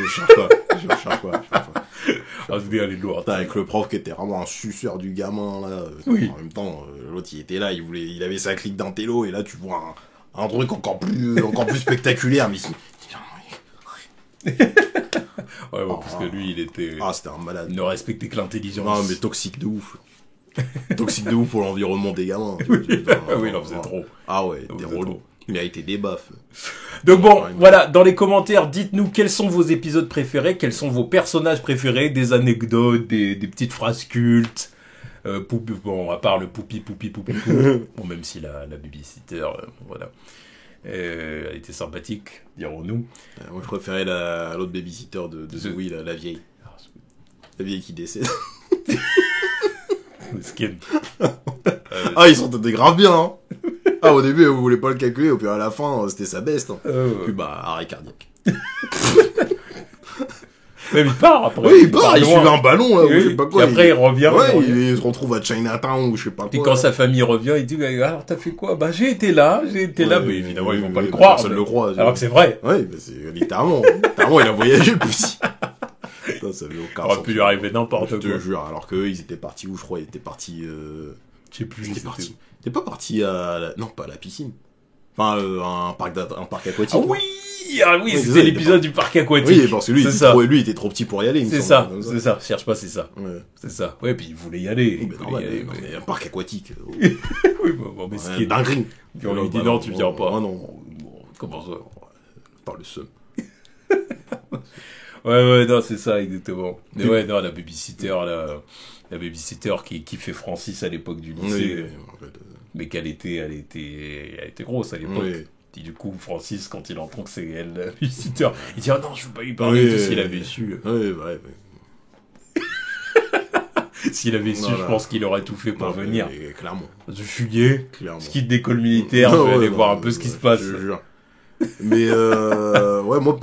Speaker 2: cherche pas.
Speaker 1: Ah, je dis, elle est lourde.
Speaker 2: Avec le prof qui était vraiment un suceur du gamin, là.
Speaker 1: Oui.
Speaker 2: En même temps, l'autre, il était là, il avait sa clique d'intello, et là, tu vois un truc encore plus spectaculaire, mais
Speaker 1: ouais, parce que lui, il était.
Speaker 2: Ah, c'était un malade.
Speaker 1: Il ne respectait que l'intelligence.
Speaker 2: Non, mais toxique de ouf. Toxique de ouf pour l'environnement des gamins.
Speaker 1: Oui, il en faisait trop.
Speaker 2: Ah ouais, des relous. Il a été des baffes.
Speaker 1: Donc bon, voilà, dans les commentaires, dites-nous quels sont vos épisodes préférés, quels sont vos personnages préférés, des anecdotes, des petites phrases cultes, Bon, à part le poupi. Bon, même si la babysitter, voilà. Elle était sympathique, dirons-nous.
Speaker 2: Moi, je préférais l'autre babysitter de The Wheel, la vieille. La vieille qui décède.
Speaker 1: Skin.
Speaker 2: Ah, ils s'entendaient grave bien, hein. Ah, au début, vous voulez pas le calculer, puis à la fin, c'était sa best. Hein. Puis bah, arrêt cardiaque.
Speaker 1: Même il part après.
Speaker 2: Oui, il part, il suit un ballon, là, ou je sais pas quoi.
Speaker 1: Et après, il revient.
Speaker 2: Ouais, il se retrouve à Chinatown, ou je sais pas quoi.
Speaker 1: Et quand sa famille revient, il dit, alors t'as fait quoi? Bah, j'ai été là, mais évidemment, ils vont pas le croire.
Speaker 2: Personne le croit.
Speaker 1: Alors que c'est vrai.
Speaker 2: Ouais, bah, c'est littéralement. Littéralement, il a voyagé le petit. Putain, ça avait aucun sens.
Speaker 1: Ça aurait pu lui arriver n'importe quoi.
Speaker 2: Je te jure, alors qu'eux, ils étaient partis où, je crois, ils étaient partis,
Speaker 1: je sais plus.
Speaker 2: T'es pas parti non, pas à la piscine. Enfin, un parc aquatique.
Speaker 1: Ah oui, c'était l'épisode du parc aquatique.
Speaker 2: Oui, parce que lui, il était trop petit pour y aller.
Speaker 1: C'est ça. Cherche pas, c'est ça. Ouais. C'est ça. Ouais, puis il voulait y aller.
Speaker 2: Mais un parc aquatique.
Speaker 1: Oui, bon, mais ce qui est
Speaker 2: dingue.
Speaker 1: Puis on lui dit non, tu viens pas.
Speaker 2: Ah non.
Speaker 1: Comment ça?
Speaker 2: Par le seum.
Speaker 1: Ouais, non, c'est ça, exactement. Mais ouais, non, la babysitter qui fait Francis à l'époque du lycée.
Speaker 2: Oui, en fait,
Speaker 1: mais elle était grosse à l'époque. Oui. Et du coup, Francis, quand il entend que c'est elle, la babysitter, il dit, non, je veux pas lui parler de s'il avait su.
Speaker 2: Oui.
Speaker 1: S'il avait su, je pense qu'il aurait tout fait pour venir.
Speaker 2: Clairement.
Speaker 1: Je fuguais, je quitte d'école militaire, je vais aller voir un peu ce qui se passe.
Speaker 2: Je jure. Mais ouais, moi,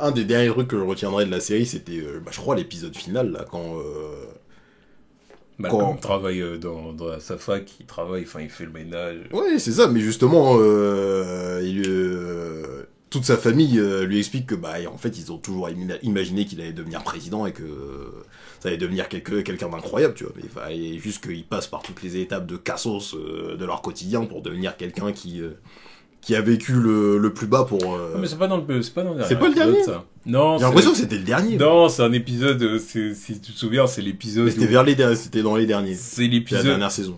Speaker 2: un des derniers trucs que je retiendrai de la série, c'était, je crois, l'épisode final, là, quand
Speaker 1: Malcolm travaille dans sa fac, il fait le ménage.
Speaker 2: Ouais, c'est ça, mais justement, toute sa famille lui explique que, en fait, ils ont toujours imaginé qu'il allait devenir président et que ça allait devenir quelqu'un d'incroyable, tu vois. Mais il fallait juste qu'ils passent par toutes les étapes de cassos de leur quotidien pour devenir quelqu'un qui a vécu le plus bas pour...
Speaker 1: Mais c'est pas dans le dernier.
Speaker 2: C'est pas le dernier,
Speaker 1: ça. Non,
Speaker 2: j'ai l'impression que c'était le dernier.
Speaker 1: Non, c'est un épisode, si tu te souviens, c'est l'épisode...
Speaker 2: Mais c'était dans les derniers.
Speaker 1: C'est l'épisode...
Speaker 2: La dernière saison.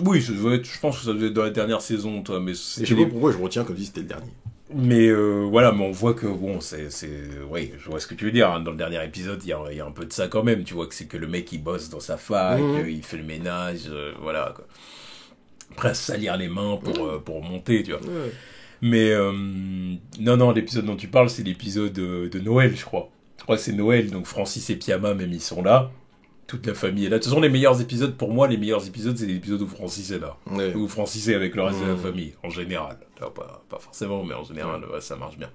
Speaker 1: Oui, je pense que ça devait être dans la dernière saison, toi, mais...
Speaker 2: Je sais pas pourquoi je retiens comme si c'était le dernier.
Speaker 1: Mais voilà, mais on voit que, bon, oui, je vois ce que tu veux dire, hein. Dans le dernier épisode, il y a un peu de ça quand même, tu vois que c'est que le mec, il bosse dans sa fac, il fait le ménage, voilà, quoi. Prêt à se salir les mains pour monter, tu vois. Ouais. Mais non, l'épisode dont tu parles, c'est l'épisode de Noël, je crois. Je crois que c'est Noël, donc Francis et Piama, même, ils sont là. Toute la famille est là. De toute façon, les meilleurs épisodes, pour moi, c'est l'épisode où Francis est là. Ouais. Où Francis est avec le reste de la famille, en général. Alors, pas forcément, mais en général, ouais, ça marche bien.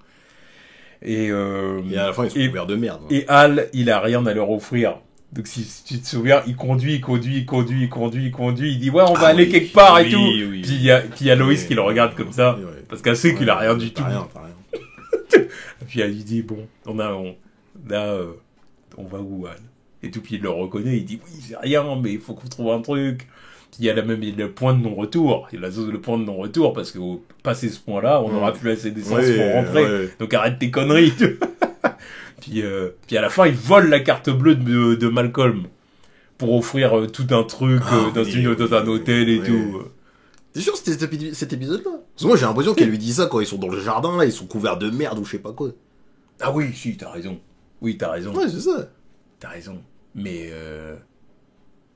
Speaker 1: Et
Speaker 2: à la fin, ils sont couverts de merde.
Speaker 1: Et Al, il a rien à leur offrir. Donc si tu te souviens, il conduit, il dit ouais, on va aller quelque part et tout. Oui. Puis il y a Loïs qui le regarde comme ça, parce qu'elle sait qu'il a rien du tout.
Speaker 2: Rien.
Speaker 1: Puis elle lui dit bon, on va où, Al? Et tout, puis il le reconnaît, il dit oui, j'ai rien, mais il faut qu'on trouve un truc. Puis il y a le point de non-retour, le point de non-retour, parce que passer ce point-là, on n'aura plus assez d'essence pour rentrer. Donc arrête tes conneries. Puis à la fin, il vole la carte bleue de Malcolm pour offrir tout un truc dans un hôtel et tout.
Speaker 2: T'es sûr que c'était cet épisode-là? Parce que moi, j'ai l'impression qu'elle lui dit ça quand ils sont dans le jardin, là, ils sont couverts de merde ou je sais pas quoi.
Speaker 1: Ah oui, si, t'as raison. Oui, t'as raison.
Speaker 2: Ouais, c'est ça.
Speaker 1: T'as raison. Mais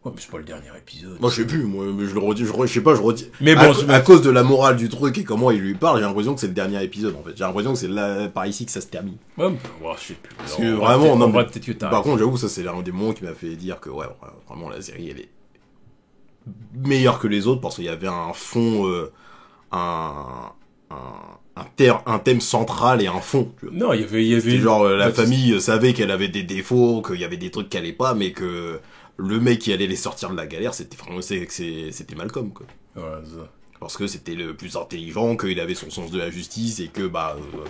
Speaker 1: ouais, mais c'est pas le dernier épisode.
Speaker 2: Moi, je sais plus, mais je le redis, je sais pas, je redis.
Speaker 1: Mais bon,
Speaker 2: à cause de la morale du truc et comment il lui parle, j'ai l'impression que c'est le dernier épisode, en fait. J'ai l'impression que c'est là, par ici que ça se termine.
Speaker 1: Ouais, je sais plus.
Speaker 2: Parce que vraiment, non,
Speaker 1: peut-être que t'as
Speaker 2: par contre, j'avoue, ça, c'est l'un des moments qui m'a fait dire que, ouais, vraiment, la série, elle est meilleure que les autres parce qu'il y avait un fond, un thème central et un fond. Tu vois.
Speaker 1: Non, il y avait
Speaker 2: genre, la famille savait qu'elle avait des défauts, qu'il y avait des trucs qui allaient pas, mais que le mec qui allait les sortir de la galère, c'était Malcolm, quoi.
Speaker 1: Voilà, ça.
Speaker 2: Parce que c'était le plus intelligent, qu'il avait son sens de la justice et que,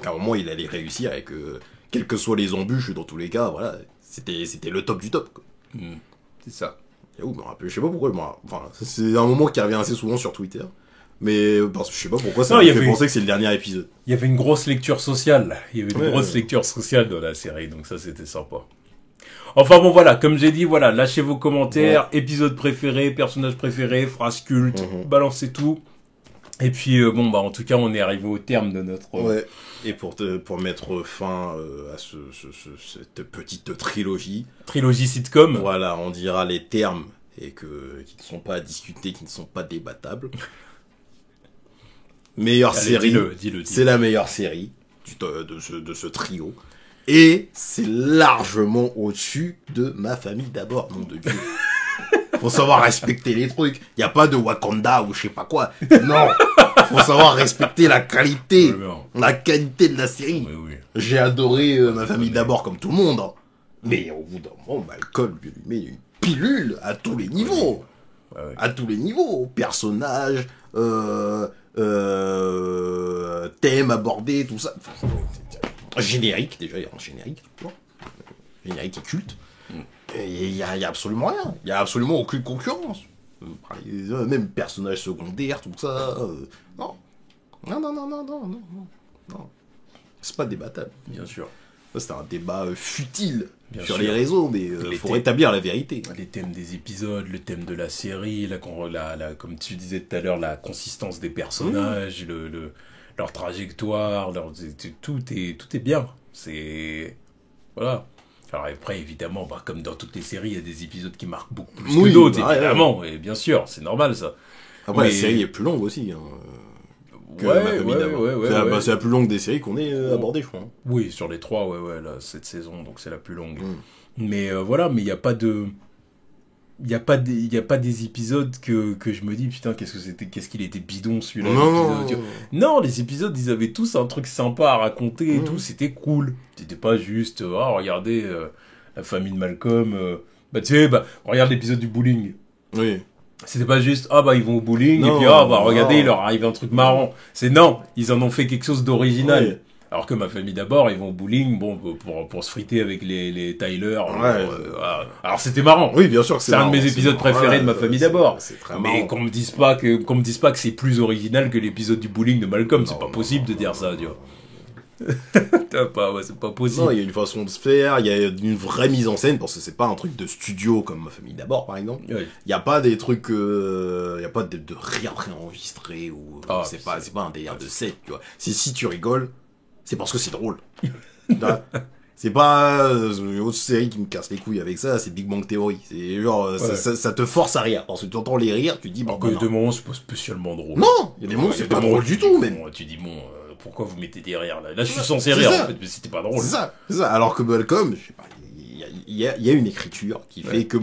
Speaker 2: qu'à un moment, il allait réussir et que, quelles que soient les embûches, dans tous les cas, voilà, c'était le top du top, quoi.
Speaker 1: C'est ça.
Speaker 2: Je sais pas pourquoi, c'est un moment qui revient assez souvent sur Twitter. Mais parce que je sais pas pourquoi ça m'a fait penser que c'est le dernier épisode.
Speaker 1: Il y avait une grosse lecture sociale. Lecture sociale dans la série, donc ça c'était sympa. Enfin bon voilà, comme j'ai dit, voilà, lâchez vos commentaires, épisode préféré, personnage préféré, phrase culte, balancez tout. Et puis en tout cas, on est arrivé au terme de notre...
Speaker 2: Ouais. Et pour mettre fin à cette petite trilogie.
Speaker 1: Trilogie sitcom.
Speaker 2: Voilà, on dira les termes et qui ne sont pas à discuter, qui ne sont pas débattables. Meilleure série,
Speaker 1: dis-le.
Speaker 2: C'est la meilleure série de ce trio. Et c'est largement au-dessus de Ma famille d'abord, nom de Dieu. Faut savoir respecter les trucs. Y a pas de Wakanda ou je sais pas quoi. Non. Faut savoir respecter la qualité. De la série.
Speaker 1: Oui.
Speaker 2: J'ai adoré Ma famille d'abord comme tout le monde. Hein. Mais au bout d'un moment, Malcolm lui met une pilule à tous les niveaux.
Speaker 1: Ouais.
Speaker 2: À tous les niveaux. Personnages, thèmes abordés, tout ça. Générique, déjà, il y a un générique. Générique est culte. Et il y a absolument rien. Il y a absolument aucune concurrence. Même personnages secondaires, tout ça. Non. C'est pas débattable.
Speaker 1: Bien sûr.
Speaker 2: C'est un débat futile sur
Speaker 1: sûr.
Speaker 2: les réseaux, mais il faut rétablir la vérité.
Speaker 1: Les thèmes des épisodes, le thème de la série, comme tu disais tout à l'heure, la consistance des personnages, leur trajectoire, tout est bien. C'est... Voilà. Alors après, évidemment, comme dans toutes les séries, il y a des épisodes qui marquent beaucoup plus que d'autres, évidemment. Et bien sûr, c'est normal, ça.
Speaker 2: Après, la série est plus longue aussi. C'est la plus longue des séries qu'on ait abordées, je crois.
Speaker 1: Oui, sur les 3, là, cette saison, donc c'est la plus longue. Mais voilà, mais il n'y a pas de... Il n'y a pas des épisodes que je me dis, putain, qu'est-ce qu'il était bidon, celui-là. Non, les épisodes, ils avaient tous un truc sympa à raconter et tout, c'était cool. C'était pas juste, regardez, la famille de Malcolm, regarde l'épisode du bowling.
Speaker 2: Oui.
Speaker 1: C'était pas juste, ils vont au bowling, et puis, regardez, il leur arrive un truc marrant. Non, ils en ont fait quelque chose d'original. Oui. Alors que Ma famille d'abord, ils vont au bowling, pour se friter avec les Tyler. Alors c'était marrant.
Speaker 2: Oui, bien sûr que c'est
Speaker 1: un de mes épisodes préférés de Ma famille d'abord.
Speaker 2: C'est très
Speaker 1: mais
Speaker 2: marrant.
Speaker 1: qu'on me dise pas que c'est plus original que l'épisode du bowling de Malcolm, c'est pas possible de dire ça, tu vois. C'est pas possible.
Speaker 2: Non, il y a une façon de se faire, il y a une vraie mise en scène, parce que c'est pas un truc de studio comme Ma famille d'abord, par exemple.
Speaker 1: Oui.
Speaker 2: Il y a pas des trucs, il y a pas de rire préenregistré ou c'est pas un délire de set, tu vois. Si tu rigoles, c'est parce que c'est drôle. C'est pas une autre série qui me casse les couilles avec ça, c'est Big Bang Theory. C'est genre ça te force à rire parce que tu entends les rires, tu te dis
Speaker 1: il y a des moments c'est pas spécialement drôle.
Speaker 2: Non, il y a des moments c'est pas drôle du tout même.
Speaker 1: Tu dis pourquoi vous mettez des rires là je suis censé rire en fait, mais c'était pas drôle.
Speaker 2: C'est ça. Alors que Malcolm, je sais pas, il y a une écriture qui fait que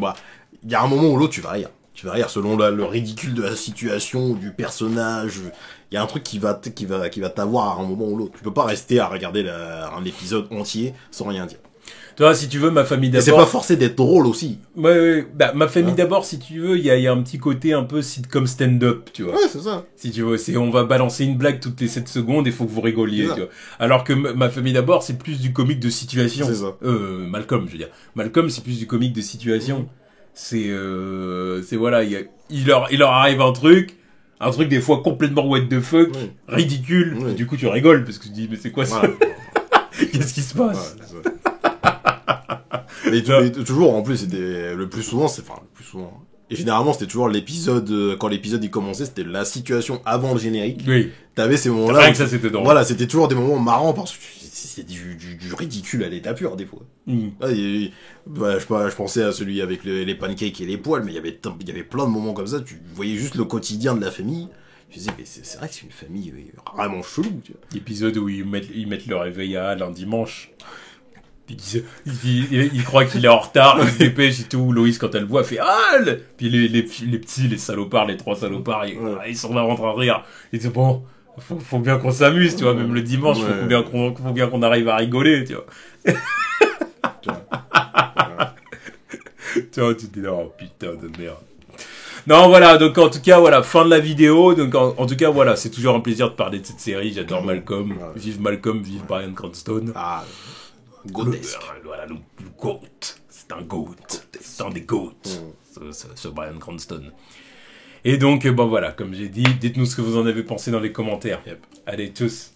Speaker 2: il y a un moment où l'autre tu vas rire. Tu vas rire selon le ridicule de la situation, du personnage. Il y a un truc qui va t'avoir à un moment ou l'autre. Tu peux pas rester à regarder un épisode entier sans rien dire.
Speaker 1: Toi, si tu veux, Ma famille d'abord...
Speaker 2: Et c'est pas forcé d'être drôle aussi.
Speaker 1: Ouais. Ma famille d'abord, si tu veux, il y a un petit côté un peu sitcom stand-up, tu vois.
Speaker 2: Ouais, c'est ça.
Speaker 1: Si tu veux, on va balancer une blague toutes les 7 secondes et faut que vous rigoliez, tu vois. Alors que Ma famille d'abord, c'est plus du comique de situation.
Speaker 2: C'est ça.
Speaker 1: Malcolm, je veux dire. Malcolm, c'est plus du comique de situation. C'est voilà, il leur arrive un truc des fois complètement what the fuck, ridicule, et du coup tu rigoles parce que tu dis mais c'est quoi ça? Qu'est-ce qui se passe?
Speaker 2: Mais toujours en plus le plus souvent. Et généralement c'était toujours l'épisode quand l'épisode il commençait, c'était la situation avant le générique.
Speaker 1: Oui.
Speaker 2: T'avais ces moments-là.
Speaker 1: Rien que ça c'était drôle.
Speaker 2: Voilà, c'était toujours des moments marrants parce que c'est du ridicule à l'état pur des fois. Je pensais à celui avec les pancakes et les poils, mais il y avait plein de moments comme ça. Tu voyais juste le quotidien de la famille. Je disais mais c'est vrai que c'est une famille vraiment chelou. Tu vois.
Speaker 1: L'épisode où ils mettent le réveil à un dimanche. Il croit qu'il est en retard, il se dépêche et tout. Loïs, quand elle le voit, fait Al. Puis les petits, les salopards, les 3 salopards, ils sont là en train de rire. Il dit bon, faut bien qu'on s'amuse, tu vois, même le dimanche, faut bien qu'on arrive à rigoler, tu vois. Tu vois, tu te dis oh putain de merde. Non, voilà, donc en tout cas, voilà, fin de la vidéo. Donc en tout cas, voilà, c'est toujours un plaisir de parler de cette série. J'adore Malcolm. Vive Malcolm, vive Bryan Cranston.
Speaker 2: Goatesque.
Speaker 1: Voilà, le GOAT. C'est un GOAT. C'est un des GOAT, ce Bryan Cranston. Et donc, voilà, comme j'ai dit, dites-nous ce que vous en avez pensé dans les commentaires. Allez, tous.